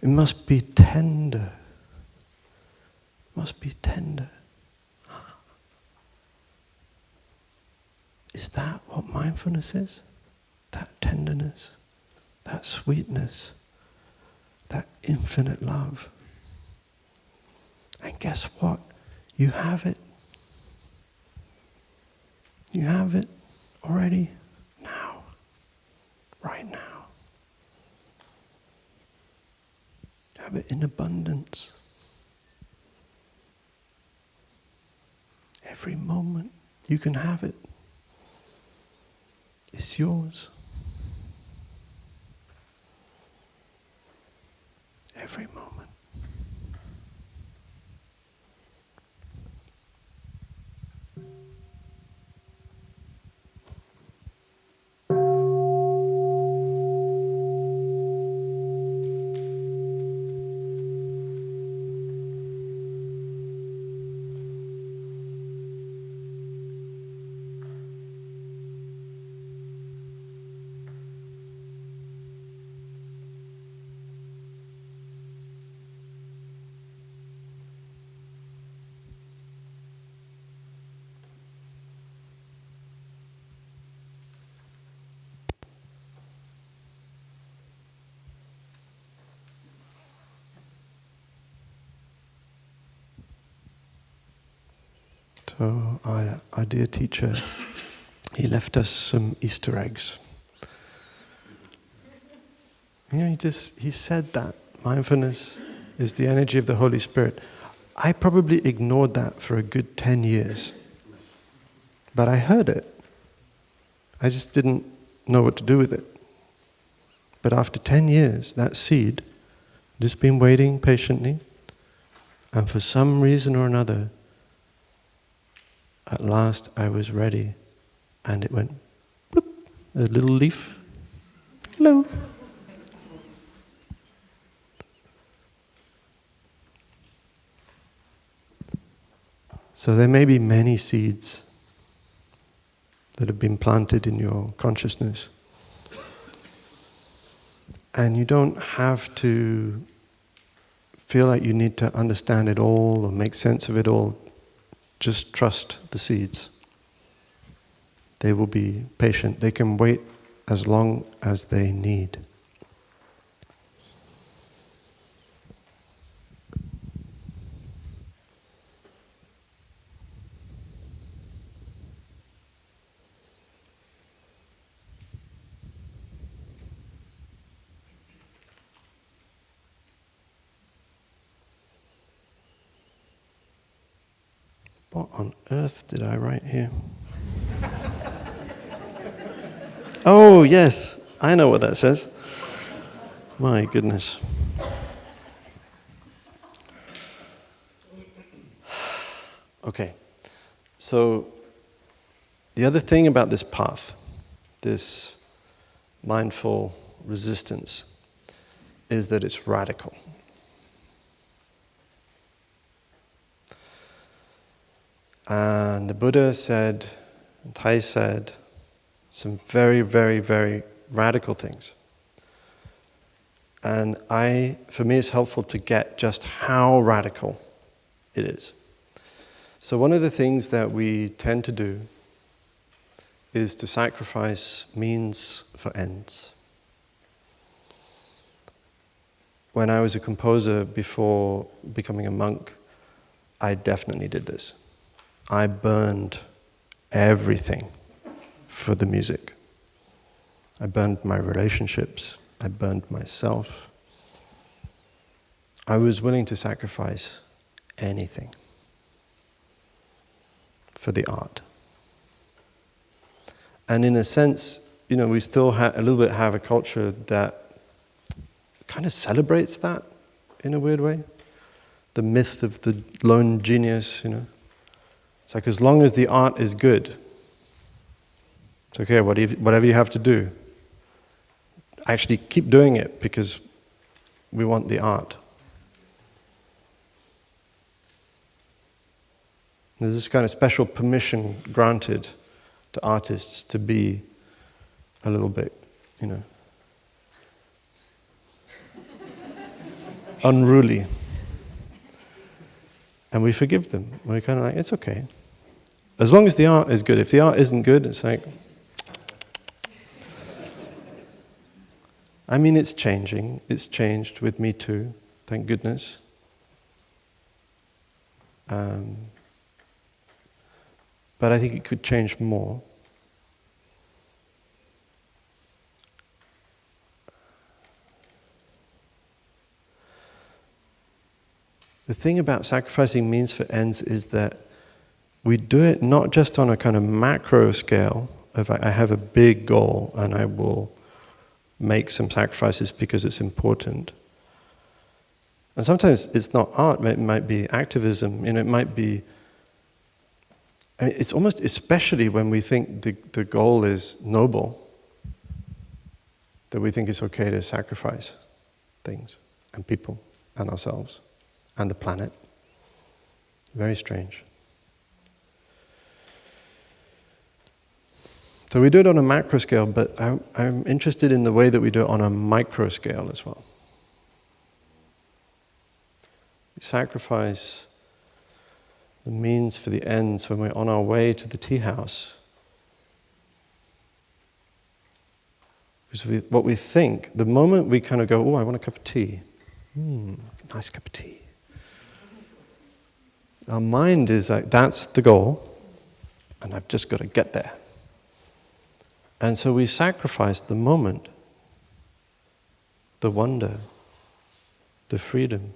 it must be tender. It must be tender. Is that what mindfulness is? That tenderness, that sweetness, that infinite love. And guess what? You have it. You have it already now, right now. You have it in abundance. Every moment you can have it. It's yours. Every moment. So our dear teacher, he left us some Easter eggs. He said that mindfulness is the energy of the Holy Spirit. I probably ignored that for a good 10 years. But I heard it. I just didn't know what to do with it. But after 10 years, that seed, just been waiting patiently, and for some reason or another, at last I was ready, and it went, bloop, a little leaf. Hello. So there may be many seeds that have been planted in your consciousness. And you don't have to feel like you need to understand it all or make sense of it all. Just trust the seeds. They will be patient. They can wait as long as they need. What on earth did I write here? Oh, yes, I know what that says. My goodness. Okay, So, the other thing about this path, this mindful resistance, is that it's radical. And the Buddha said, and Thai said, some very, very, very radical things. And for me, it's helpful to get just how radical it is. So one of the things that we tend to do is to sacrifice means for ends. When I was a composer before becoming a monk, I definitely did this. I burned everything for the music. I burned my relationships. I burned myself. I was willing to sacrifice anything for the art. And in a sense, we still a little bit have a culture that kind of celebrates that in a weird way. The myth of the lone genius, It's like as long as the art is good, it's okay, whatever you have to do. Actually keep doing it because we want the art. There's this kind of special permission granted to artists to be a little bit, unruly. And we forgive them. We're kind of like, it's okay. As long as the art is good. If the art isn't good, it's like... it's changing. It's changed with me too, thank goodness. But I think it could change more. The thing about sacrificing means for ends is that we do it not just on a kind of macro scale of I have a big goal and I will make some sacrifices because it's important. And sometimes it's not art, it might be activism, it might be... it's almost especially when we think the goal is noble, that we think it's okay to sacrifice things and people and ourselves and the planet. Very strange. So we do it on a macro scale, but I'm interested in the way that we do it on a micro scale as well. We sacrifice the means for the ends when we're on our way to the tea house. Because what we think, the moment we kind of go, oh, I want a cup of tea. Nice cup of tea. Our mind is like, that's the goal, and I've just got to get there. And so we sacrifice the moment, the wonder, the freedom,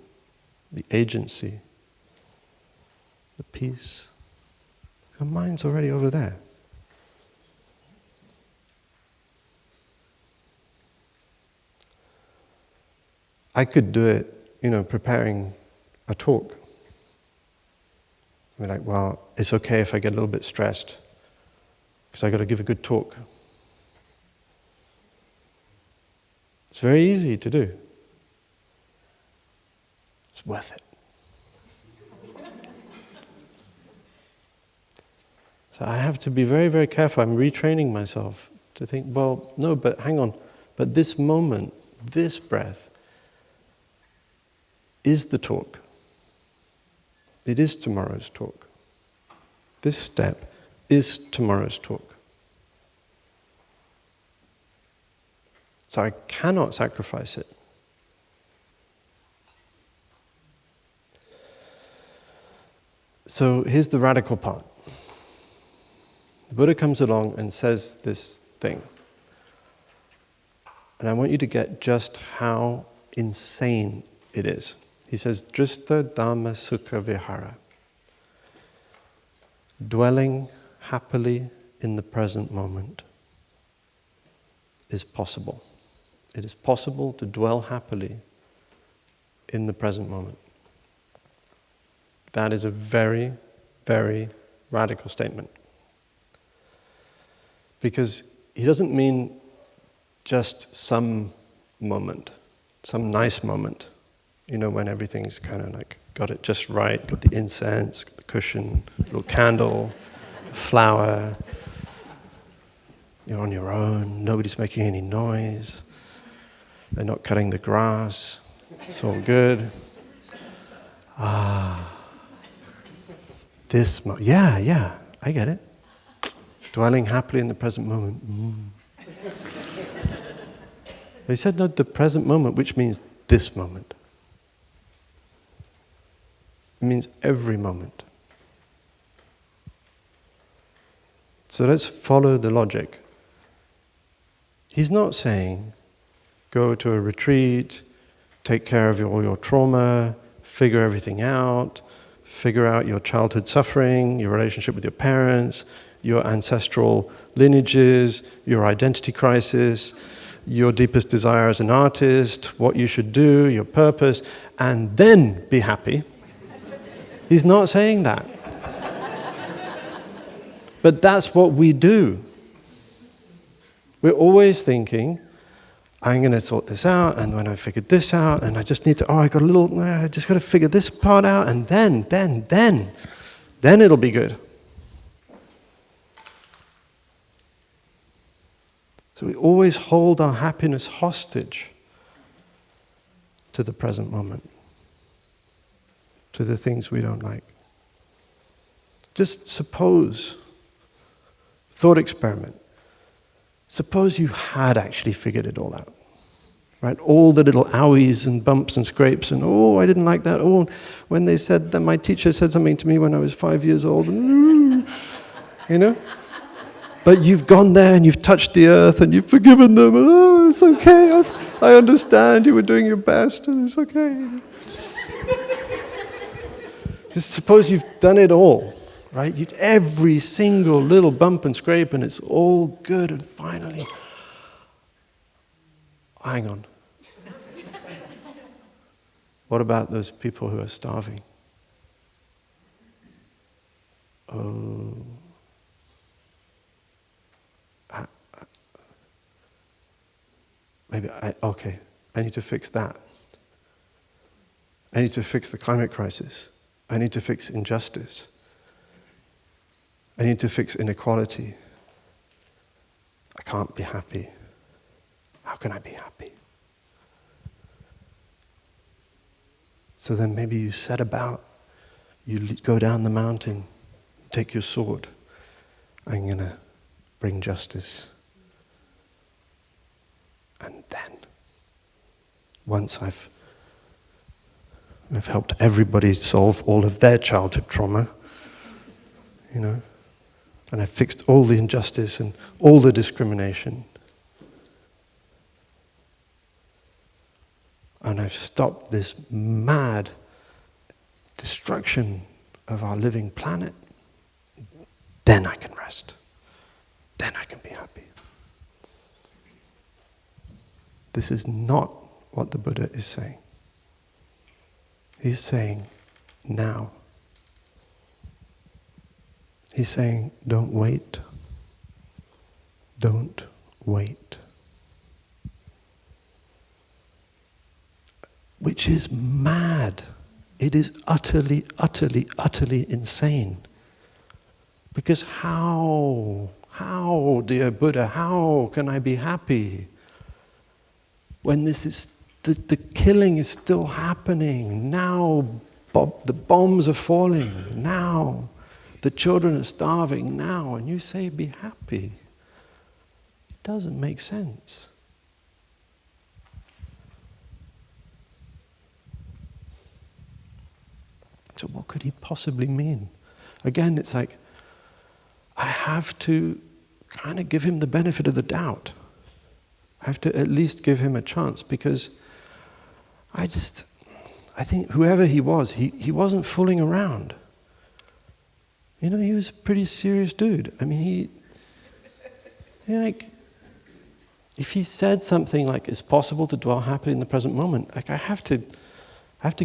the agency, the peace. Our mind's already over there. I could do it, preparing a talk. We're like, well, it's okay if I get a little bit stressed because I got to give a good talk. It's very easy to do. It's worth it. So I have to be very, very careful. I'm retraining myself to think, well, no, but hang on. But this moment, this breath, is the talk. It is tomorrow's talk. This step is tomorrow's talk. So I cannot sacrifice it. So here's the radical part. The Buddha comes along and says this thing. And I want you to get just how insane it is. He says, Drista Dhamma Sukha Vihara. Dwelling happily in the present moment is possible. It is possible to dwell happily in the present moment. That is a very, very radical statement. Because he doesn't mean just some moment, some nice moment, when everything's kind of like got it just right, got the incense, the cushion, little candle, flower, you're on your own, nobody's making any noise, they're not cutting the grass, it's all good. Yeah, I get it. Dwelling happily in the present moment. He said, no, the present moment, which means this moment. It means every moment. So let's follow the logic. He's not saying, go to a retreat, take care of all your trauma, figure everything out, figure out your childhood suffering, your relationship with your parents, your ancestral lineages, your identity crisis, your deepest desire as an artist, what you should do, your purpose, and then be happy. He's not saying that. But that's what we do. We're always thinking, I'm going to sort this out, and when I figured this out, and I just need to, I just got to figure this part out, and then it'll be good. So we always hold our happiness hostage to the present moment, to the things we don't like. Just suppose, thought experiment, suppose you had actually figured it all out, right? All the little owies and bumps and scrapes and, I didn't like that. When they said that my teacher said something to me when I was 5 years old, But you've gone there and you've touched the earth and you've forgiven them. And, it's okay. I understand you were doing your best and it's okay. Just suppose you've done it all, right? Every single little bump and scrape and it's all good and finally, hang on. What about those people who are starving? I need to fix that. I need to fix the climate crisis. I need to fix injustice. I need to fix inequality. I can't be happy. How can I be happy? So then maybe you set about, you go down the mountain, take your sword. I'm going to bring justice. And then, once I've helped everybody solve all of their childhood trauma, and I've fixed all the injustice and all the discrimination, and I've stopped this mad destruction of our living planet, then I can rest. Then I can be happy. This is not what the Buddha is saying. He's saying, now. He's saying, don't wait. Don't wait. Which is mad. It is utterly, utterly, utterly insane. Because how, dear Buddha, how can I be happy? When this is, the killing is still happening. Now the bombs are falling. Now the children are starving. Now. And you say, be happy. It doesn't make sense. So what could he possibly mean? Again, it's like, I have to kind of give him the benefit of the doubt. I have to at least give him a chance, because I think whoever he was, he wasn't fooling around. He was a pretty serious dude. I mean, if he said something like, it's possible to dwell happily in the present moment, I have to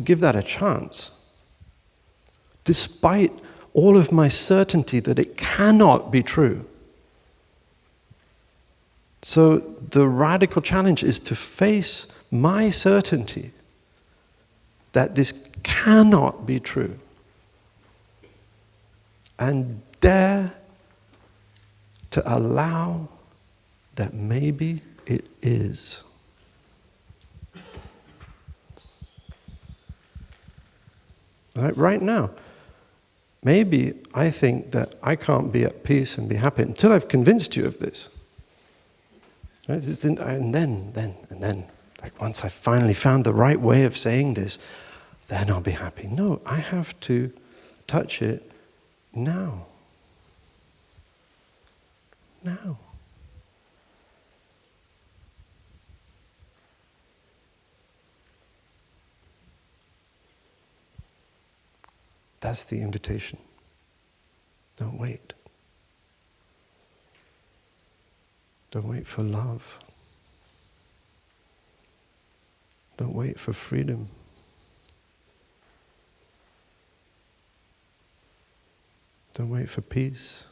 give that a chance. Despite all of my certainty that it cannot be true. So the radical challenge is to face my certainty that this cannot be true and dare to allow that maybe it is. Right now, maybe I think that I can't be at peace and be happy until I've convinced you of this. Right? And then, like once I finally found the right way of saying this, then I'll be happy. No, I have to touch it now. Now. That's the invitation. Don't wait. Don't wait for love. Don't wait for freedom. Don't wait for peace.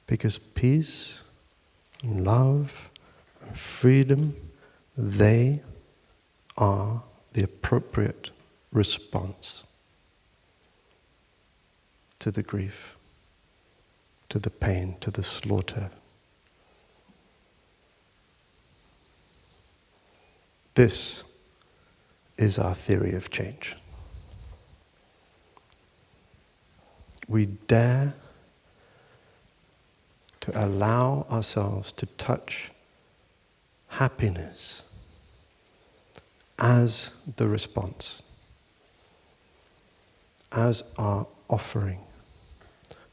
Because peace and love and freedom, they are the appropriate response to the grief, to the pain, to the slaughter. This is our theory of change. We dare to allow ourselves to touch happiness as the response, as our offering.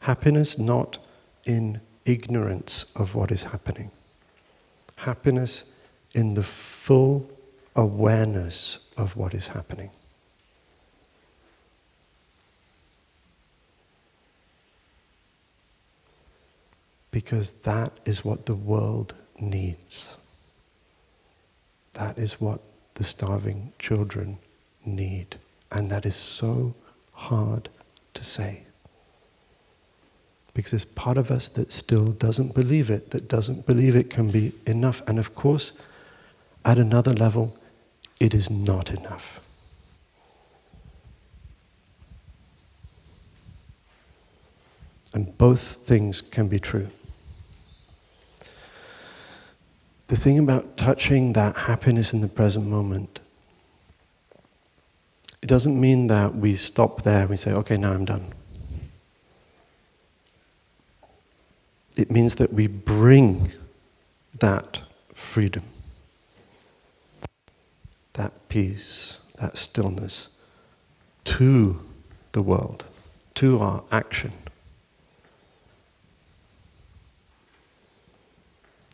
Happiness not in ignorance of what is happening. Happiness in the full awareness of what is happening. Because that is what the world needs. That is what the starving children need. And that is so hard to say. Because there's part of us that still doesn't believe it, that doesn't believe it can be enough. And of course, at another level, it is not enough. And both things can be true. The thing about touching that happiness in the present moment, it doesn't mean that we stop there and we say, okay, now I'm done. It means that we bring that freedom, that peace, that stillness to the world, to our action.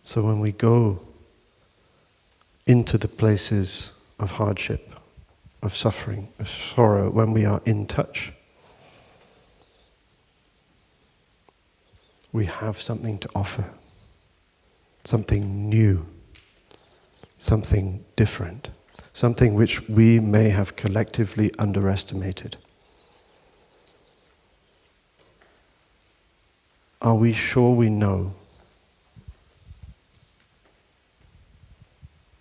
So when we go into the places of hardship, of suffering, of sorrow, when we are in touch, we have something to offer, something new, something different, something which we may have collectively underestimated. Are we sure we know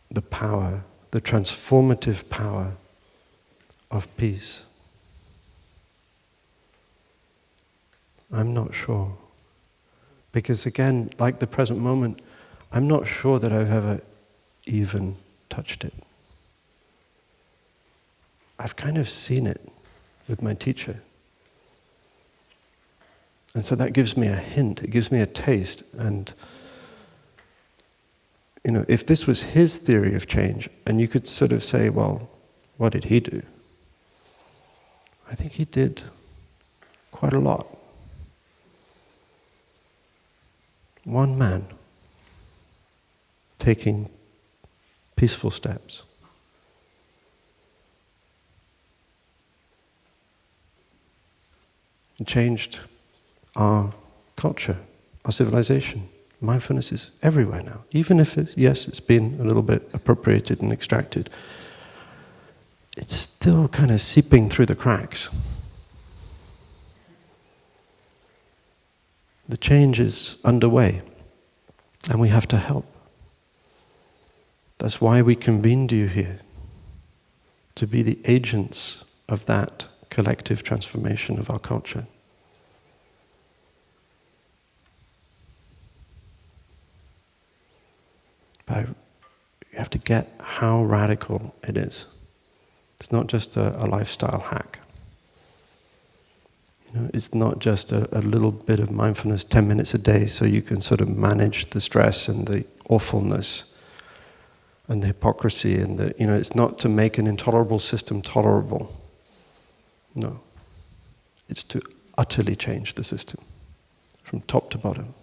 the power, the transformative power of peace? I'm not sure. Because again, like the present moment, I'm not sure that I've ever even touched it. I've kind of seen it with my teacher. And so that gives me a hint, it gives me a taste. And you know, if this was his theory of change, and you could sort of say, well, what did he do? I think he did quite a lot. One man taking peaceful steps. It changed our culture, our civilization. Mindfulness is everywhere now. Even if, yes, it's been a little bit appropriated and extracted. it's still kind of seeping through the cracks. The change is underway, and we have to help. That's why we convened you here, to be the agents of that collective transformation of our culture. But you have to get how radical it is. It's not just a lifestyle hack. You know, it's not just a little bit of mindfulness, 10 minutes a day, so you can sort of manage the stress and the awfulness and the hypocrisy and the, it's not to make an intolerable system tolerable. No. It's to utterly change the system from top to bottom.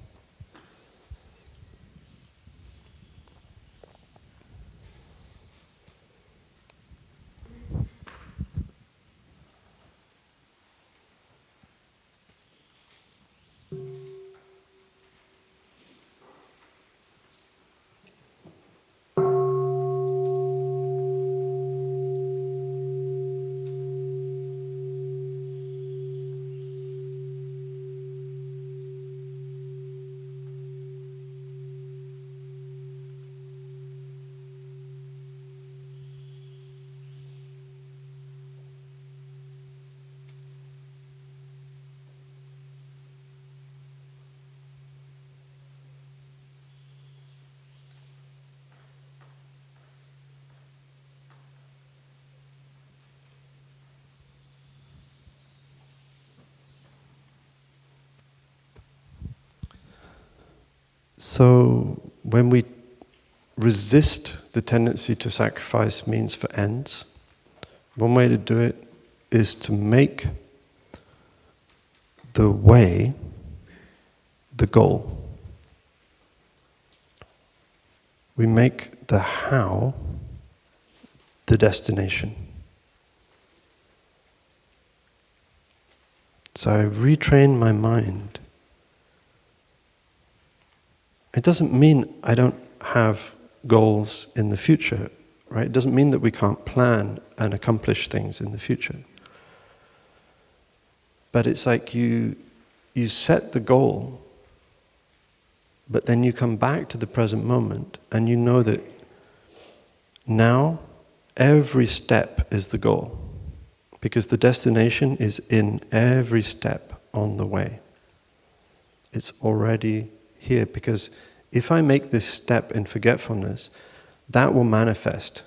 So when we resist the tendency to sacrifice means for ends, one way to do it is to make the way the goal. We make the how the destination. So I retrain my mind. It doesn't mean I don't have goals in the future, right? It doesn't mean that we can't plan and accomplish things in the future. But it's like you set the goal, but then you come back to the present moment and you know that now every step is the goal, because the destination is in every step on the way. It's already here, because if I make this step in forgetfulness, that will manifest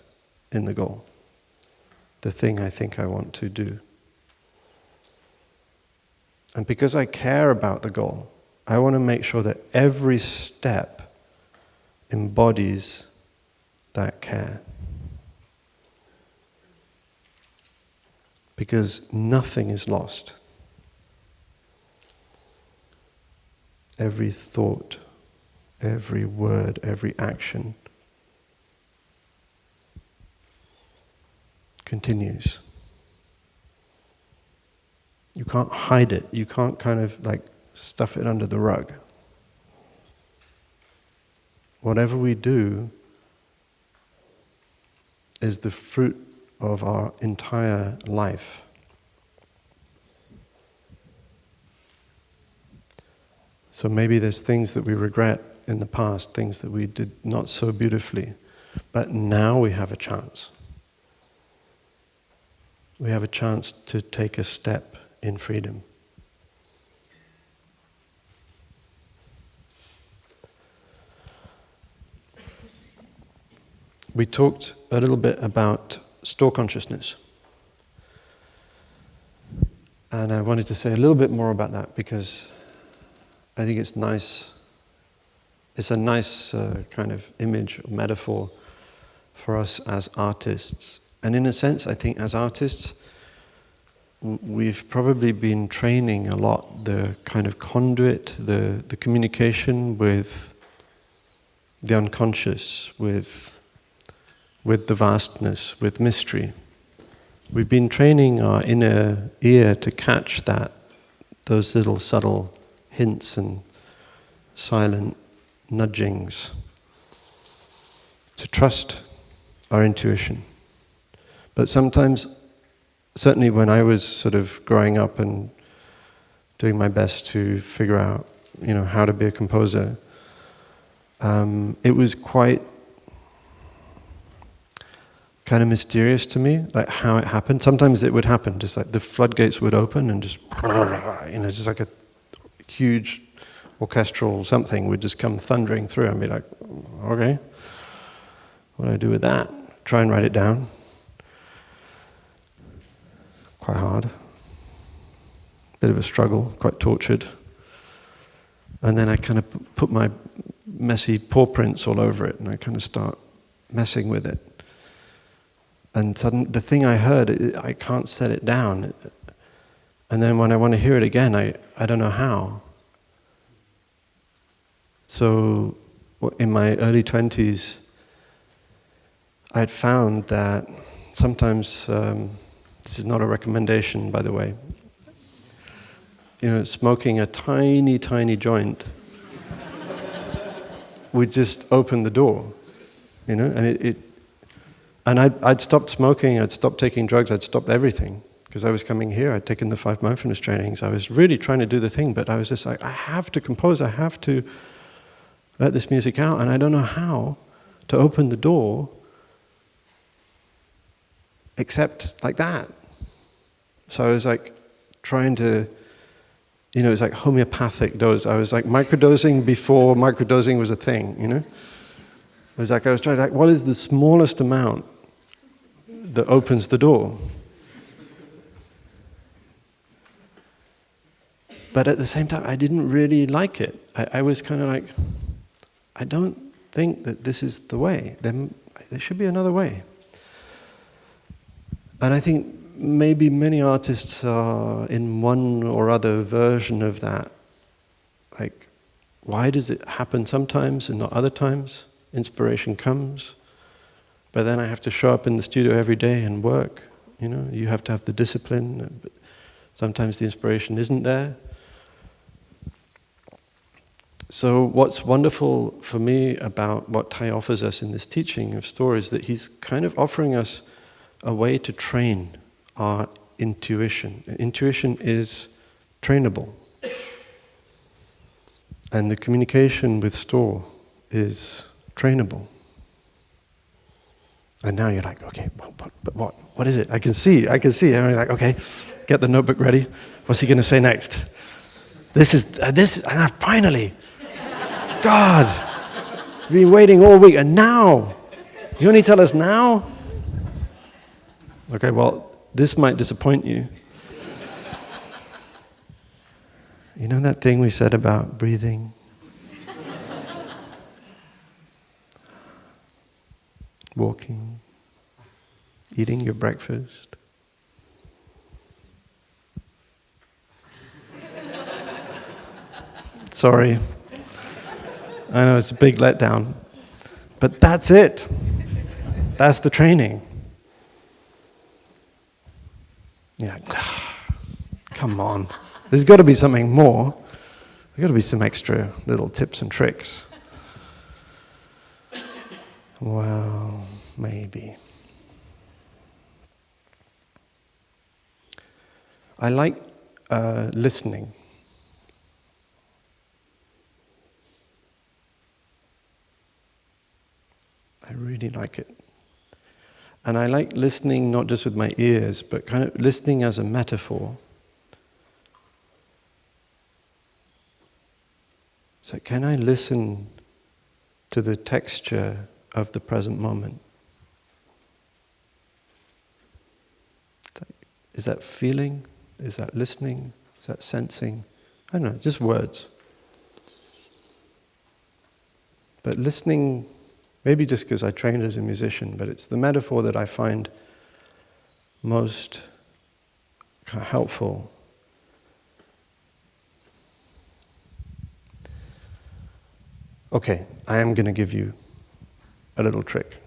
in the goal, the thing I think I want to do. And because I care about the goal, I want to make sure that every step embodies that care. Because nothing is lost. Every thought, every word, every action continues. You can't hide it. You can't kind of like stuff it under the rug. Whatever we do is the fruit of our entire life. So maybe there's things that we regret in the past, things that we did not so beautifully, but now we have a chance. We have a chance to take a step in freedom. We talked a little bit about store consciousness. And I wanted to say a little bit more about that because I think it's nice. It's a nice kind of image or metaphor for us as artists. And in a sense, I think as artists, we've probably been training a lot the kind of conduit, the communication with the unconscious, with the vastness, with mystery. We've been training our inner ear to catch those little subtle hints and silent nudgings, to trust our intuition. But sometimes, certainly when I was sort of growing up and doing my best to figure out, how to be a composer, it was quite kind of mysterious to me, like how it happened. Sometimes it would happen, just like the floodgates would open and just, just like a huge orchestral something would just come thundering through and be like, okay, what do I do with that? Try and write it down. Quite hard. Bit of a struggle, quite tortured. And then I kind of put my messy paw prints all over it and I kind of start messing with it. And suddenly, the thing I heard, I can't set it down. And then when I want to hear it again, I don't know how. So in my early 20s, I had found that sometimes, this is not a recommendation, by the way, smoking a tiny, tiny joint would just open the door, and I'd stopped smoking, I'd stopped taking drugs, I'd stopped everything, because I was coming here, I'd taken the 5 mindfulness trainings, I was really trying to do the thing, but I was just like, I have to compose, I have to let this music out, and I don't know how to open the door except like that. So I was like trying to, it was like homeopathic dose. I was like microdosing before microdosing was a thing, It was like I was trying to, what is the smallest amount that opens the door? But at the same time, I didn't really like it. I was kind of like, I don't think that this is the way. There should be another way. And I think maybe many artists are in one or other version of that. Like, why does it happen sometimes and not other times? Inspiration comes, but then I have to show up in the studio every day and work. You have to have the discipline, but sometimes the inspiration isn't there. So what's wonderful for me about what Thai offers us in this teaching of stories is that he's kind of offering us a way to train our intuition. Intuition is trainable. And the communication with store is trainable. And now you're like, okay, but what? What is it? I can see. And you're like, okay, get the notebook ready. What's he going to say next? This is, and finally, God, we've been waiting all week, and now, you only tell us now? Okay, well, this might disappoint you. You know that thing we said about breathing? Walking, eating your breakfast. Sorry. I know it's a big letdown. But that's it. That's the training. Yeah. Come on. There's got to be something more. There's got to be some extra little tips and tricks. Well, maybe. I like listening. I really like it. And I like listening not just with my ears, but kind of listening as a metaphor. So can I listen to the texture of the present moment? Is that feeling? Is that listening? Is that sensing? I don't know, it's just words. But listening, maybe just because I trained as a musician, but it's the metaphor that I find most helpful. Okay, I am going to give you a little trick.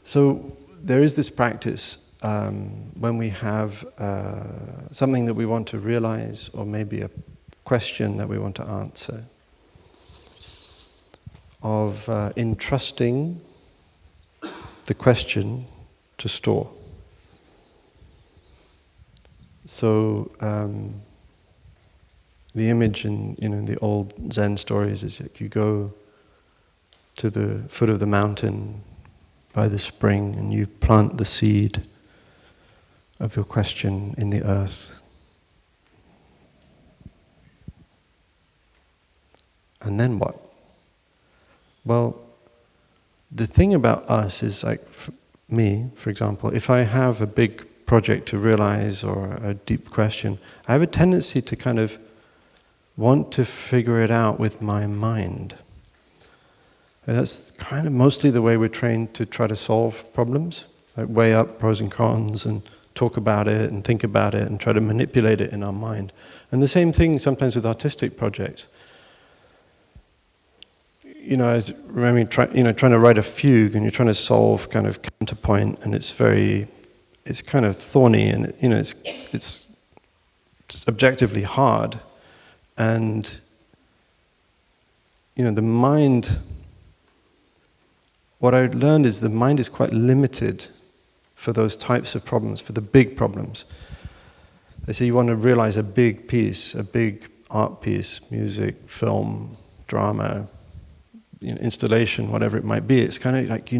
So there is this practice when we have something that we want to realize, or maybe a question that we want to answer, of entrusting the question to store. So the image in the old Zen stories is like you go to the foot of the mountain by the spring and you plant the seed of your question in the earth. And then what? Well, the thing about us is like me, for example, if I have a big project to realize or a deep question, I have a tendency to kind of want to figure it out with my mind. And that's kind of mostly the way we're trained to try to solve problems, like weigh up pros and cons and talk about it and think about it and try to manipulate it in our mind. And the same thing sometimes with artistic projects. I was remembering trying to write a fugue, and you're trying to solve kind of counterpoint, and it's kind of thorny, and it's objectively hard, and the mind. What I learned is the mind is quite limited for those types of problems, for the big problems. They say you want to realize a big piece, a big art piece, music, film, drama, installation, whatever it might be. It's kind of like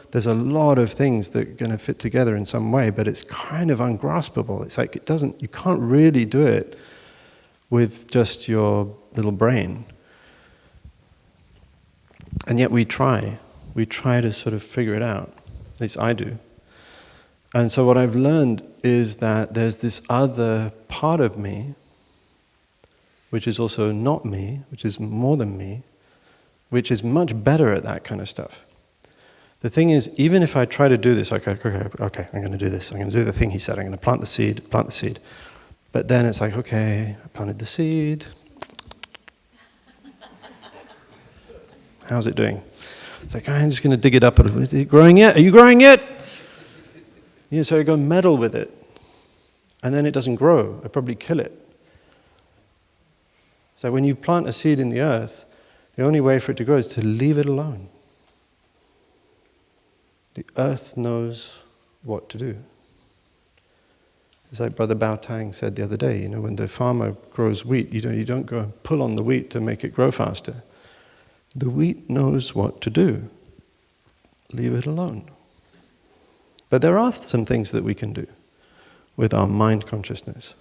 there's a lot of things that are going to fit together in some way, but it's kind of ungraspable. It's like you can't really do it with just your little brain. And yet we try. We try to sort of figure it out. At least I do. And so what I've learned is that there's this other part of me, which is also not me, which is more than me, which is much better at that kind of stuff. The thing is, even if I try to do this, okay, I'm going to do this. I'm going to do the thing he said. I'm going to plant the seed. But then it's like, okay, I planted the seed. How's it doing? It's like, I'm just going to dig it up a little. Is it growing yet? Are you growing yet? So I go meddle with it. And then it doesn't grow. I probably kill it. So when you plant a seed in the earth, the only way for it to grow is to leave it alone. The earth knows what to do. It's like Brother Bao Tang said the other day, when the farmer grows wheat, you don't go and pull on the wheat to make it grow faster. The wheat knows what to do. Leave it alone. But there are some things that we can do with our mind consciousness.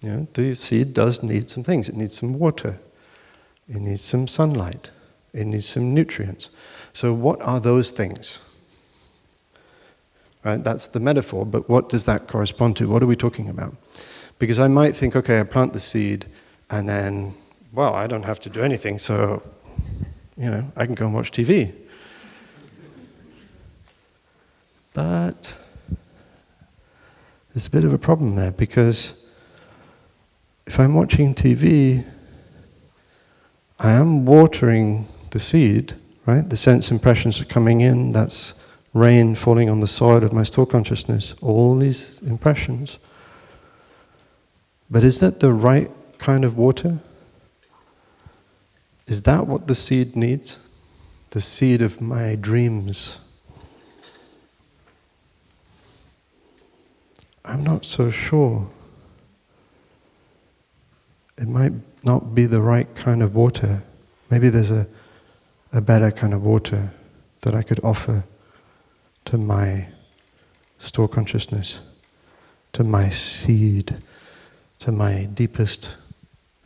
The seed does need some things. It needs some water. It needs some sunlight. It needs some nutrients. So what are those things? Right, that's the metaphor, but what does that correspond to? What are we talking about? Because I might think, okay, I plant the seed, and then, I don't have to do anything, so I can go and watch TV. But there's a bit of a problem there, because if I'm watching TV, I am watering the seed, right? The sense impressions are coming in, that's rain falling on the soil of my store consciousness, all these impressions. But is that the right kind of water? Is that what the seed needs? The seed of my dreams? I'm not so sure. It might not be the right kind of water. Maybe there's a better kind of water that I could offer to my store consciousness, to my seed, to my deepest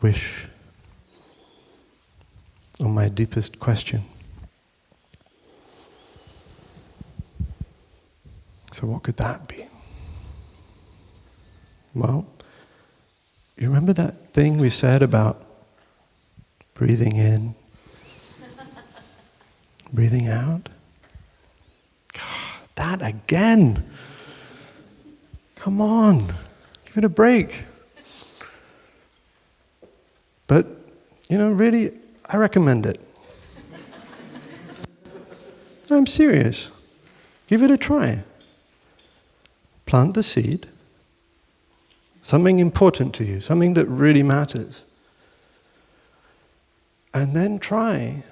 wish, or my deepest question. So what could that be? Well, you remember that thing we said about breathing in, breathing out? God, that again! Come on, give it a break. But, really, I recommend it. I'm serious. Give it a try. Plant the seed. Something important to you, something that really matters. And then try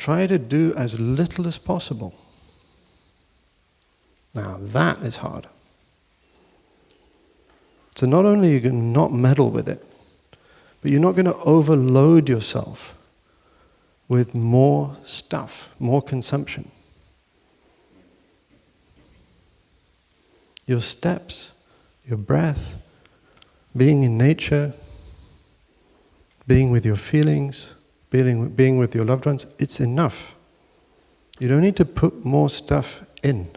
try to do as little as possible. Now that is hard. So not only are you going to not meddle with it, but you're not going to overload yourself with more stuff, more consumption. Your steps, your breath, being in nature, being with your feelings, being with your loved ones, it's enough. You don't need to put more stuff in.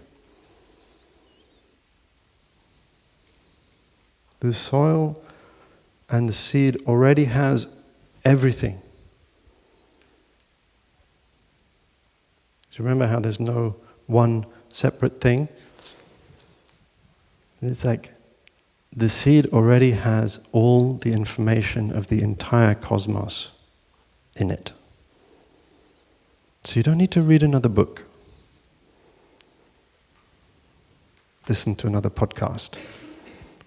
The soil and the seed already has everything. So remember how there's no one separate thing? It's like the seed already has all the information of the entire cosmos in it. So you don't need to read another book, listen to another podcast,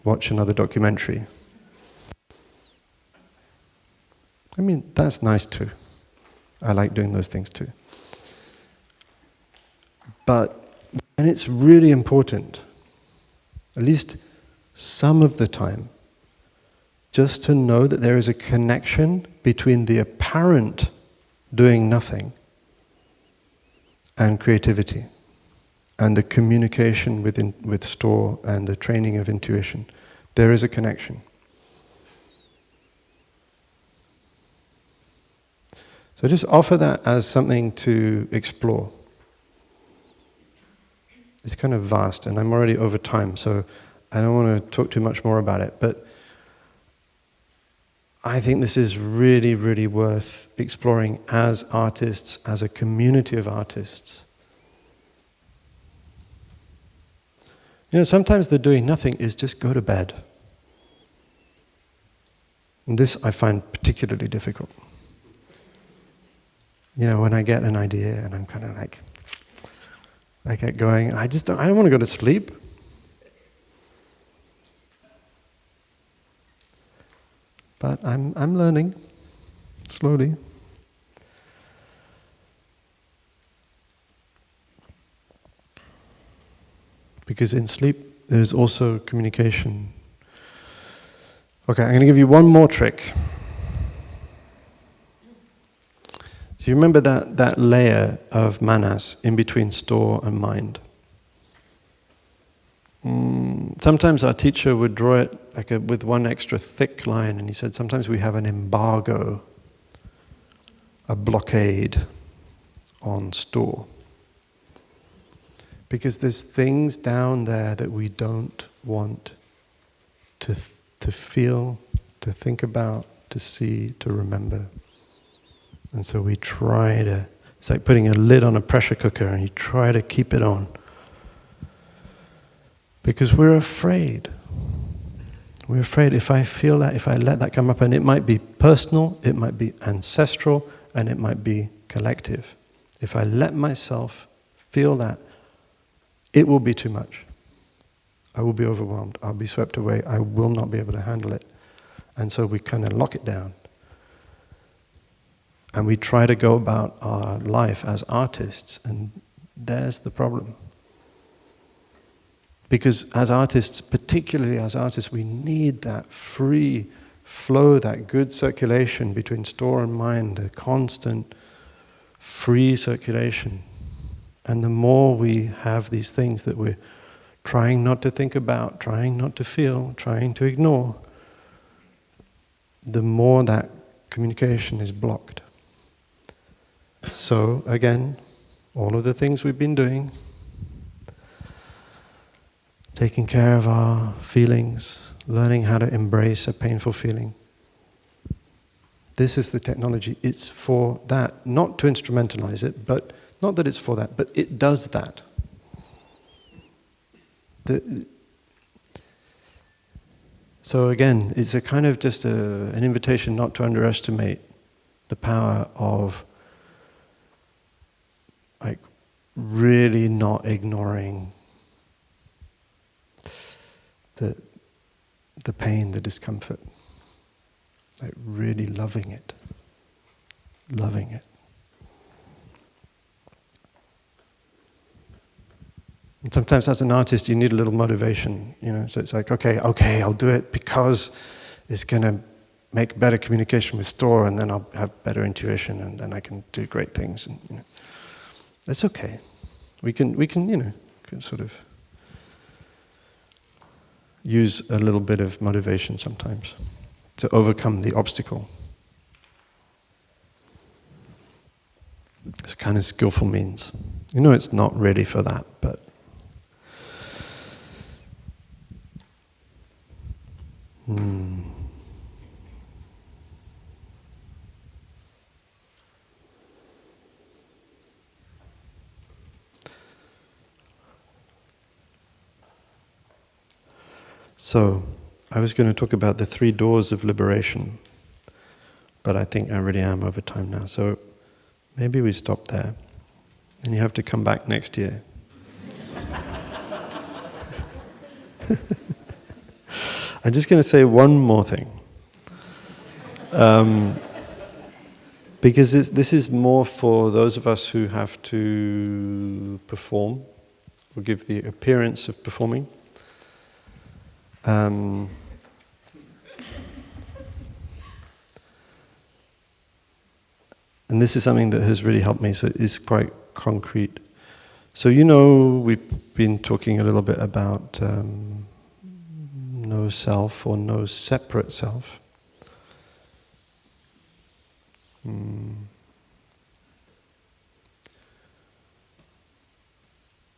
watch another documentary. I mean, that's nice too. I like doing those things too. And it's really important, at least some of the time, just to know that there is a connection between the apparent doing nothing and creativity, and the communication with store and the training of intuition. There is a connection. So just offer that as something to explore. It's kind of vast, and I'm already over time, so I don't want to talk too much more about it, but I think this is really, really worth exploring as artists, as a community of artists. You know, sometimes the doing nothing is just go to bed. And this I find particularly difficult. You know, when I get an idea and I'm kind of like, I get going, and I don't want to go to sleep. But I'm learning, slowly. Because in sleep, there's also communication. Okay, I'm going to give you one more trick. So you remember that layer of manas in between store and mind? Sometimes our teacher would draw it with one extra thick line, and he said sometimes we have an embargo, a blockade on store. Because there's things down there that we don't want to feel, to think about, to see, to remember. And so we try to, it's like putting a lid on a pressure cooker and you try to keep it on. Because we're afraid. We're afraid if I feel that, if I let that come up, and it might be personal, it might be ancestral, and it might be collective. If I let myself feel that, it will be too much. I will be overwhelmed. I'll be swept away. I will not be able to handle it. And so we kind of lock it down. And we try to go about our life as artists, and there's the problem. Because as artists, particularly as artists, we need that free flow, that good circulation between store and mind, a constant free circulation. And the more we have these things that we're trying not to think about, trying not to feel, trying to ignore, the more that communication is blocked. So again, all of the things we've been doing, taking care of our feelings, learning how to embrace a painful feeling. This is the technology. It's for that, not to instrumentalize it, but not that it's for that, but it does that. So again, it's a kind of just an invitation not to underestimate the power of like really not ignoring the pain, the discomfort, like really loving it. And sometimes as an artist, you need a little motivation, so it's like, okay, I'll do it because it's going to make better communication with store, and then I'll have better intuition, and then I can do great things. And it's okay. We can can sort of use a little bit of motivation sometimes to overcome the obstacle. It's kind of skillful means. It's not ready for that, but So, I was going to talk about the 3 doors of liberation, but I think I already am over time now, so maybe we stop there, and you have to come back next year. I'm just going to say one more thing, because this is more for those of us who have to perform, or give the appearance of performing. And this is something that has really helped me, so it's quite concrete. So we've been talking a little bit about no self or no separate self.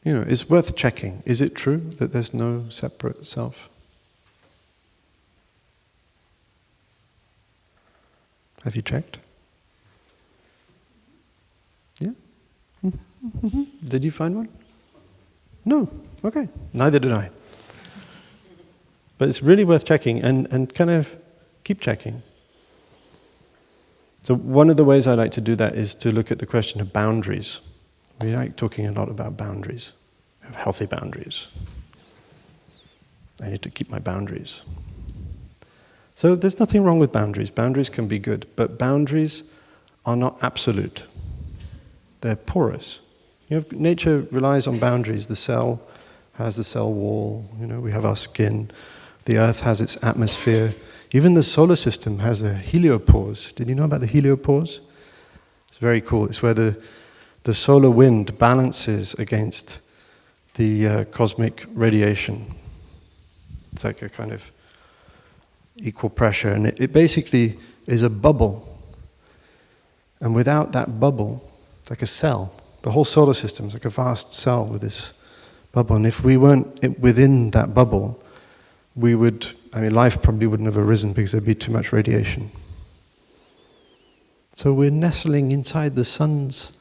It's worth checking. Is it true that there's no separate self? Have you checked? Yeah? Mm-hmm. Did you find one? No. Okay. Neither did I. But it's really worth checking and kind of keep checking. So one of the ways I like to do that is to look at the question of boundaries. We like talking a lot about boundaries, healthy boundaries. I need to keep my boundaries. So there's nothing wrong with boundaries. Boundaries can be good, but boundaries are not absolute. They're porous. Nature relies on boundaries. The cell has the cell wall. We have our skin. The earth has its atmosphere. Even the solar system has the heliopause. Did you know about the heliopause? It's very cool. It's where the solar wind balances against the cosmic radiation. It's like a kind of equal pressure, and it basically is a bubble. And without that bubble, it's like a cell. The whole solar system is like a vast cell with this bubble. And if we weren't within that bubble, life probably wouldn't have arisen because there'd be too much radiation. So we're nestling inside the sun's,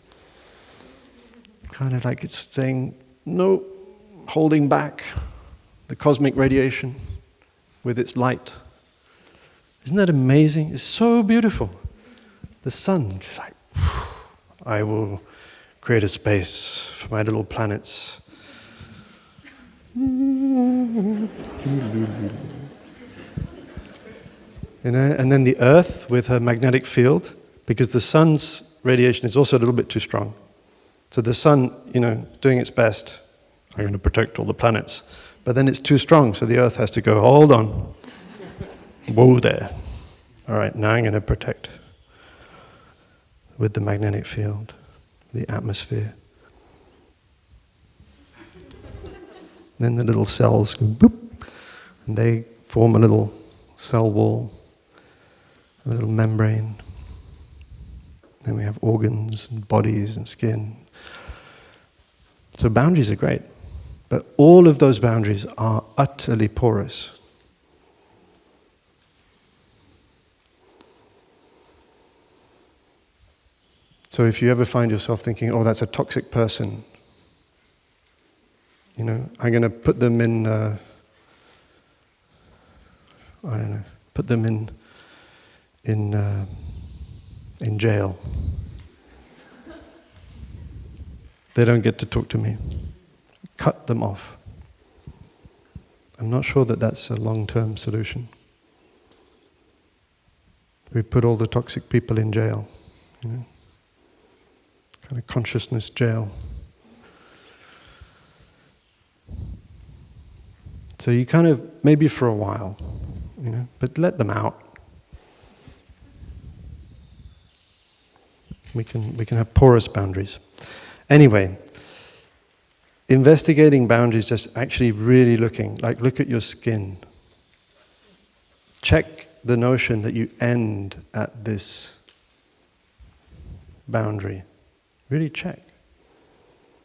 kind of like it's saying, no, holding back the cosmic radiation with its light. Isn't that amazing? It's so beautiful. The sun, just like, I will create a space for my little planets. And then the earth with her magnetic field, because the sun's radiation is also a little bit too strong. So the sun, doing its best, I'm going to protect all the planets. But then it's too strong, so the earth has to go, hold on. Whoa there. All right, now I'm going to protect with the magnetic field, the atmosphere. Then the little cells go boop, and they form a little cell wall, a little membrane. Then we have organs and bodies and skin. So boundaries are great, but all of those boundaries are utterly porous. So if you ever find yourself thinking, oh, that's a toxic person, I'm going to put them in, put them in jail. They don't get to talk to me. Cut them off. I'm not sure that that's a long-term solution. We put all the toxic people in jail, kind of consciousness jail. So you kind of, maybe for a while, but let them out. We can have porous boundaries. Anyway, investigating boundaries, just actually really looking, like look at your skin. Check the notion that you end at this boundary. Really check.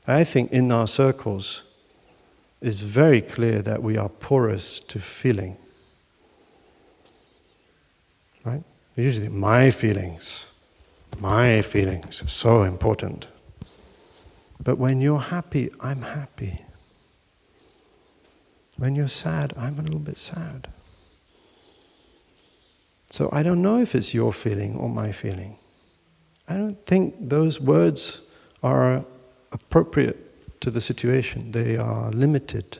I think in our circles, it's very clear that we are porous to feeling. Right? Usually my feelings are so important. But when you're happy, I'm happy. When you're sad, I'm a little bit sad. So I don't know if it's your feeling or my feeling. I don't think those words are appropriate to the situation. They are limited.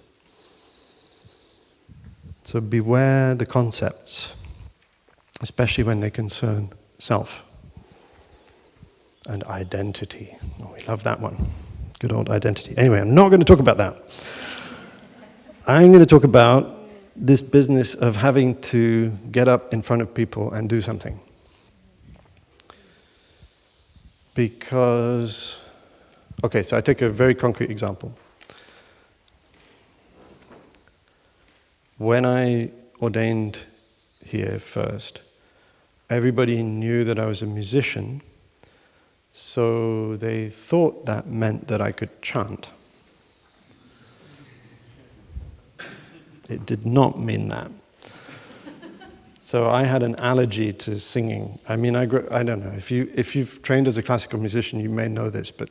So beware the concepts, especially when they concern self and identity. Oh, we love that one. Good old identity. Anyway, I'm not going to talk about that. I'm going to talk about this business of having to get up in front of people and do something. Because, okay, so I take a very concrete example. When I ordained here first, everybody knew that I was a musician, so they thought that meant that I could chant. It did not mean that. So I had an allergy to singing. I mean, I don't know, if you've trained as a classical musician, you may know this, but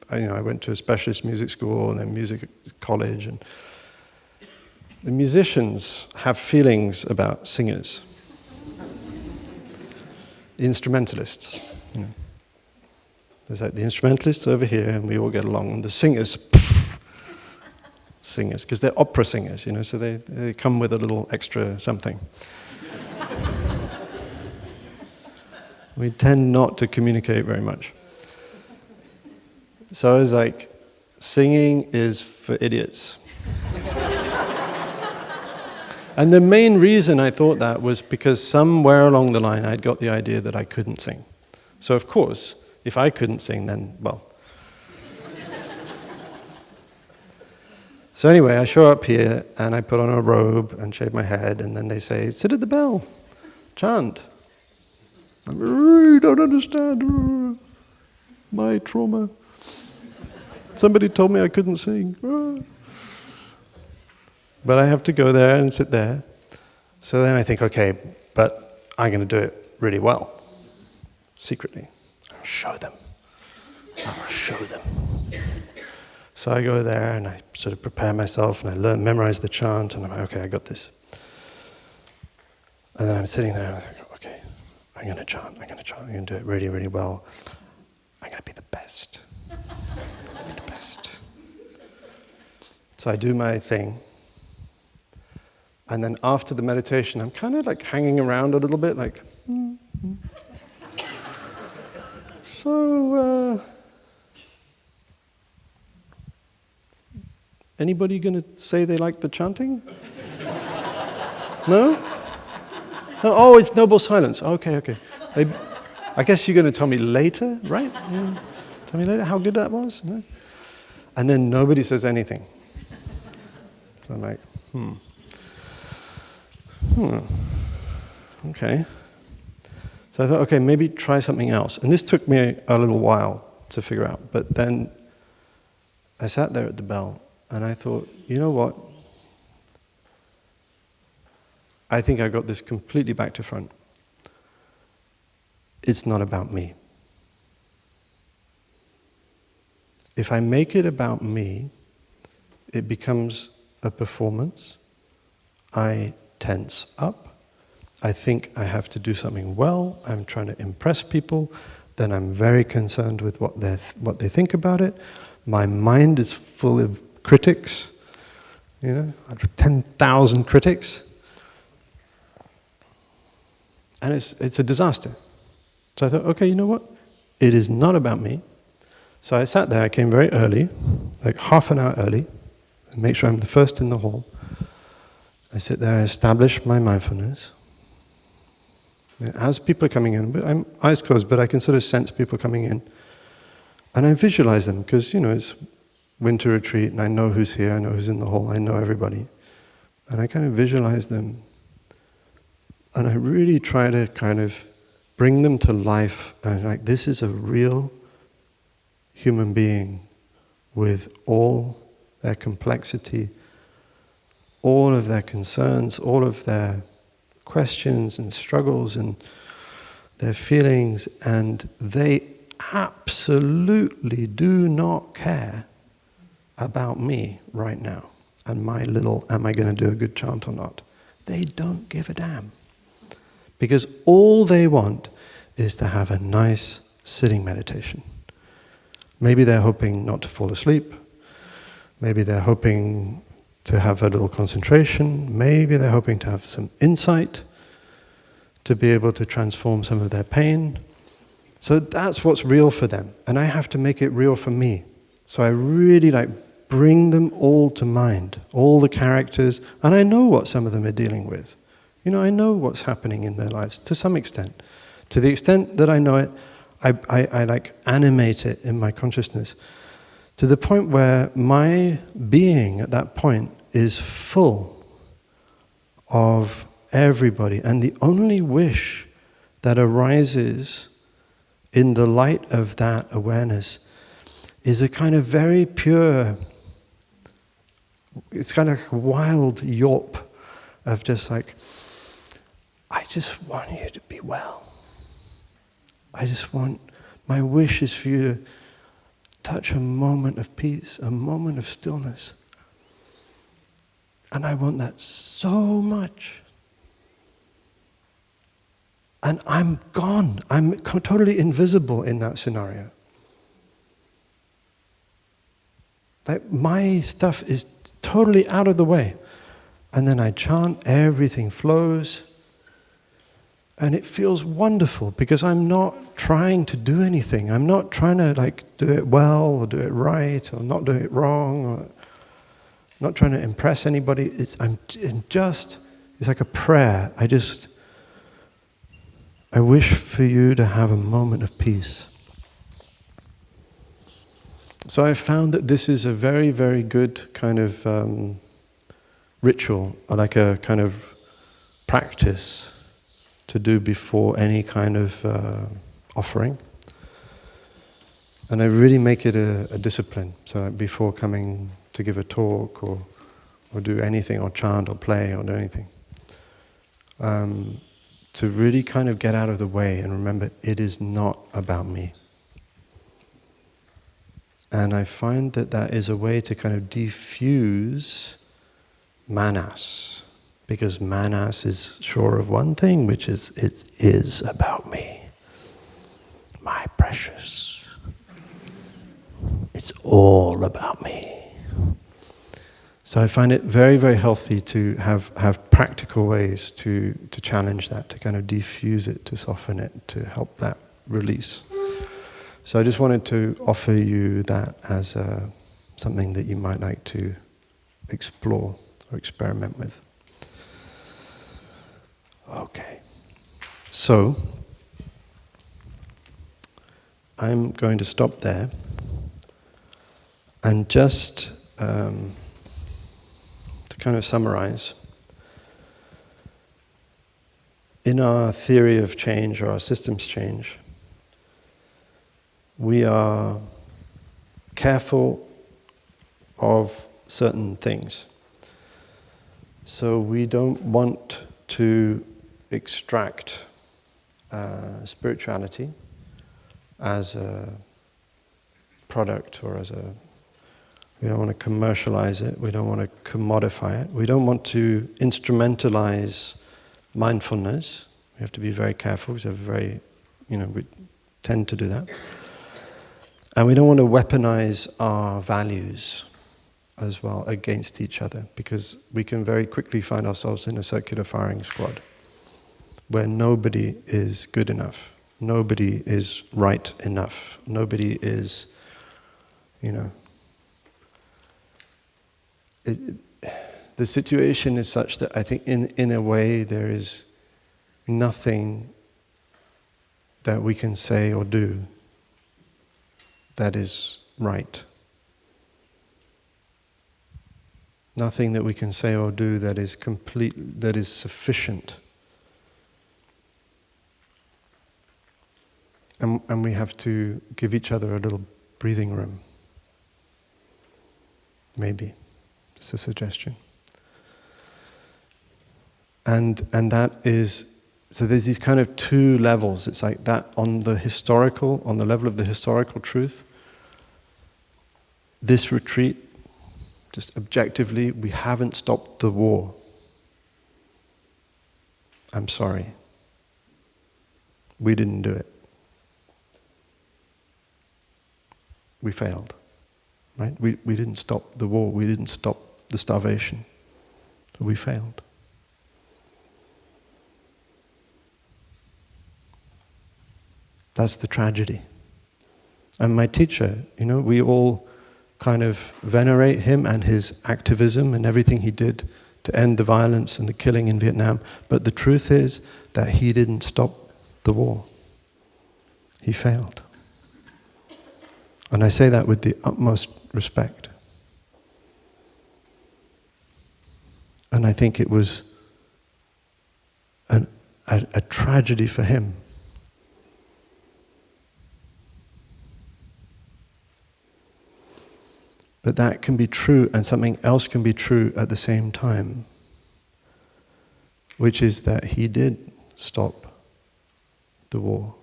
I went to a specialist music school and then music college, and the musicians have feelings about singers. The instrumentalists, There's like the instrumentalists over here, and we all get along, and the singers, because they're opera singers, so they come with a little extra something. We tend not to communicate very much. So I was like, singing is for idiots. And the main reason I thought that was because somewhere along the line I'd got the idea that I couldn't sing. So of course, if I couldn't sing, then, well. So anyway, I show up here and I put on a robe and shave my head, and then they say, sit at the bell, chant. I really don't understand my trauma. Somebody told me I couldn't sing. But I have to go there and sit there. So then I think, okay, but I'm going to do it really well, secretly. I'll show them. So I go there and I sort of prepare myself and I memorize the chant, and I'm like, okay, I got this. And then I'm sitting there and I think, okay, I'm going to chant, I'm going to do it really, really well. I'm going to be the best. So I do my thing. And then after the meditation, I'm kind of like hanging around a little bit, like, So, anybody going to say they like the chanting? No? Oh, it's noble silence. Okay. I guess you're going to tell me later, right? Yeah. Tell me later how good that was? No? And then nobody says anything. So I'm like, okay. So I thought, okay, maybe try something else. And this took me a little while to figure out. But then I sat there at the bell and I thought, you know what? I think I got this completely back to front. It's not about me. If I make it about me, it becomes a performance. I tense up. I think I have to do something well. I'm trying to impress people. Then I'm very concerned with what they think about it. My mind is full of critics. 10,000 critics. And it's a disaster. So I thought, okay, you know what? It is not about me. So I sat there, I came very early, like half an hour early, and make sure I'm the first in the hall. I sit there, I establish my mindfulness. And as people are coming in, but I'm eyes closed, but I can sort of sense people coming in. And I visualize them, because, it's winter retreat, and I know who's here, I know who's in the hall, I know everybody. And I kind of visualize them. And I really try to kind of bring them to life. And like, this is a real human being with all their complexity, all of their concerns, all of their questions and struggles and their feelings, and they absolutely do not care about me right now and my little, am I going to do a good chant or not? They don't give a damn. Because all they want is to have a nice sitting meditation. Maybe they're hoping not to fall asleep. Maybe they're hoping to have a little concentration. Maybe they're hoping to have some insight, to be able to transform some of their pain. So that's what's real for them. And I have to make it real for me. So I really bring them all to mind, all the characters. And I know what some of them are dealing with. I know what's happening in their lives to some extent. To the extent that I know it, I animate it in my consciousness. To the point where my being at that point is full of everybody. And the only wish that arises in the light of that awareness is a kind of very pure, it's kind of wild yawp of just like, I just want you to be well. My wish is for you to touch a moment of peace, a moment of stillness. And I want that so much. And I'm gone. I'm totally invisible in that scenario. My stuff is totally out of the way. And then I chant, everything flows. And it feels wonderful because I'm not trying to do anything. I'm not trying to do it well or do it right or not do it wrong or not trying to impress anybody. It's like a prayer. I wish for you to have a moment of peace. So I found that this is a very, very good kind of ritual, or like a kind of practice to do before any kind of offering. And I really make it a discipline. So before coming to give a talk or do anything, or chant or play or do anything. To really kind of get out of the way and remember it is not about me. And I find that is a way to kind of diffuse manas. Because manas is sure of one thing, which is it is about me. My precious. It's all about me. So I find it very, very healthy to have practical ways to challenge that, to kind of diffuse it, to soften it, to help that release. So I just wanted to offer you that as something that you might like to explore or experiment with. Okay, so I'm going to stop there and just to kind of summarize. In our theory of change or our systems change, we are careful of certain things. So we don't want to extract spirituality as a product or we don't want to commercialize it, we don't want to commodify it, we don't want to instrumentalize mindfulness. We have to be very careful because we tend to do that. And we don't want to weaponize our values as well against each other, because we can very quickly find ourselves in a circular firing squad where nobody is good enough, nobody is right enough, nobody is, the situation is such that I think in a way there is nothing that we can say or do that is right. Nothing that we can say or do that is complete, that is sufficient. And we have to give each other a little breathing room. Maybe. It's a suggestion. And that is, so there's these kind of two levels. It's like that on the level of the historical truth. This retreat, just objectively, we haven't stopped the war. I'm sorry. We didn't do it. We failed. Right? We didn't stop the war. We didn't stop the starvation. So we failed. That's the tragedy. And my teacher, we all kind of venerate him and his activism and everything he did to end the violence and the killing in Vietnam. But the truth is that he didn't stop the war. He failed. And I say that with the utmost respect. And I think it was a tragedy for him. But that can be true, and something else can be true at the same time, which is that he did stop the war.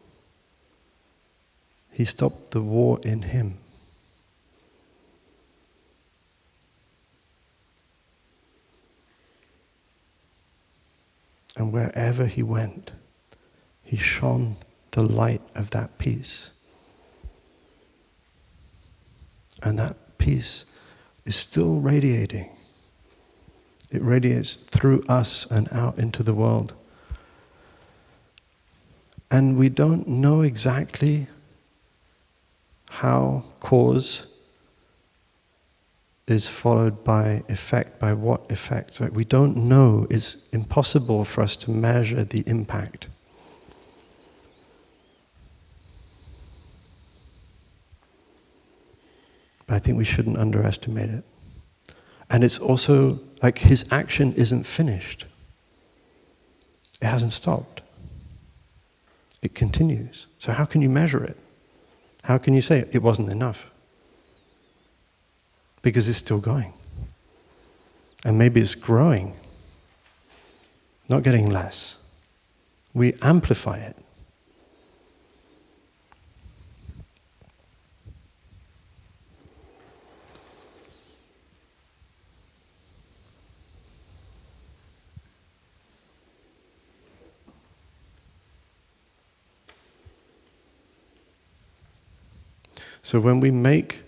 He stopped the war in him. And wherever he went, he shone the light of that peace. And that peace is still radiating. It radiates through us and out into the world. And we don't know exactly how cause is followed by effect, by what effect. We don't know. It's impossible for us to measure the impact. But I think we shouldn't underestimate it. And it's also like his action isn't finished. It hasn't stopped. It continues. So how can you measure it? How can you say it wasn't enough? Because it's still going. And maybe it's growing, not getting less. We amplify it. So when we make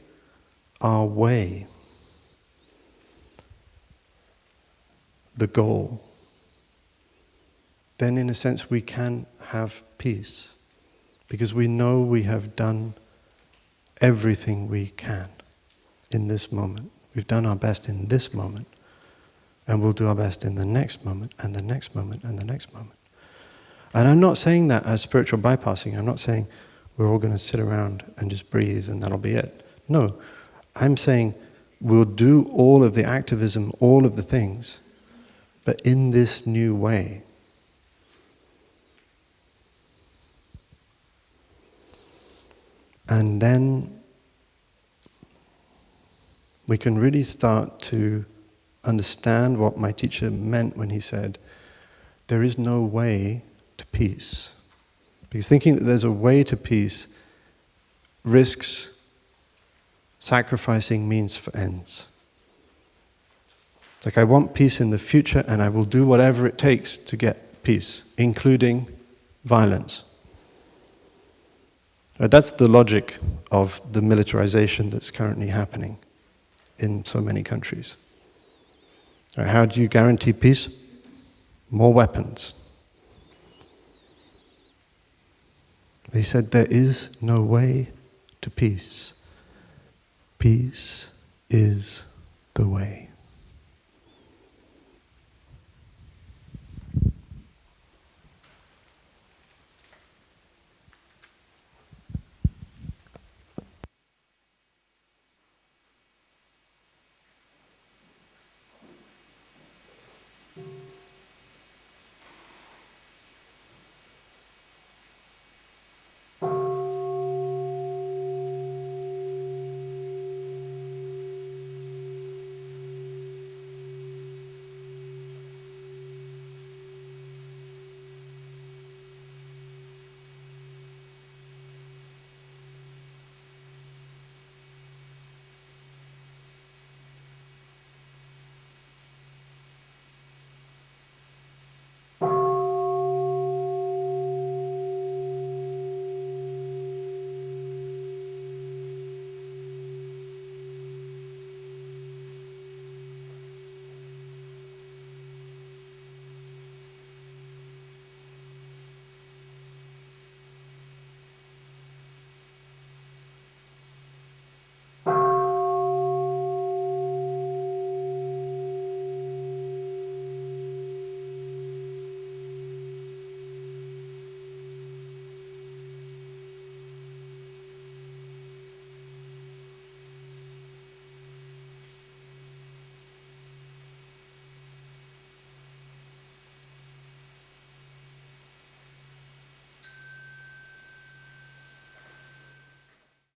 our way the goal, then in a sense we can have peace, because we know we have done everything we can in this moment. We've done our best in this moment, and we'll do our best in the next moment, and the next moment, and the next moment. And I'm not saying that as spiritual bypassing. I'm not saying we're all going to sit around and just breathe and that'll be it. No, I'm saying we'll do all of the activism, all of the things, but in this new way. And then we can really start to understand what my teacher meant when he said, there is no way to peace. Because thinking that there's a way to peace risks sacrificing means for ends. It's like, I want peace in the future and I will do whatever it takes to get peace, including violence. That's the logic of the militarization that's currently happening in so many countries. How do you guarantee peace? More weapons. He said there is no way to peace. Peace is the way.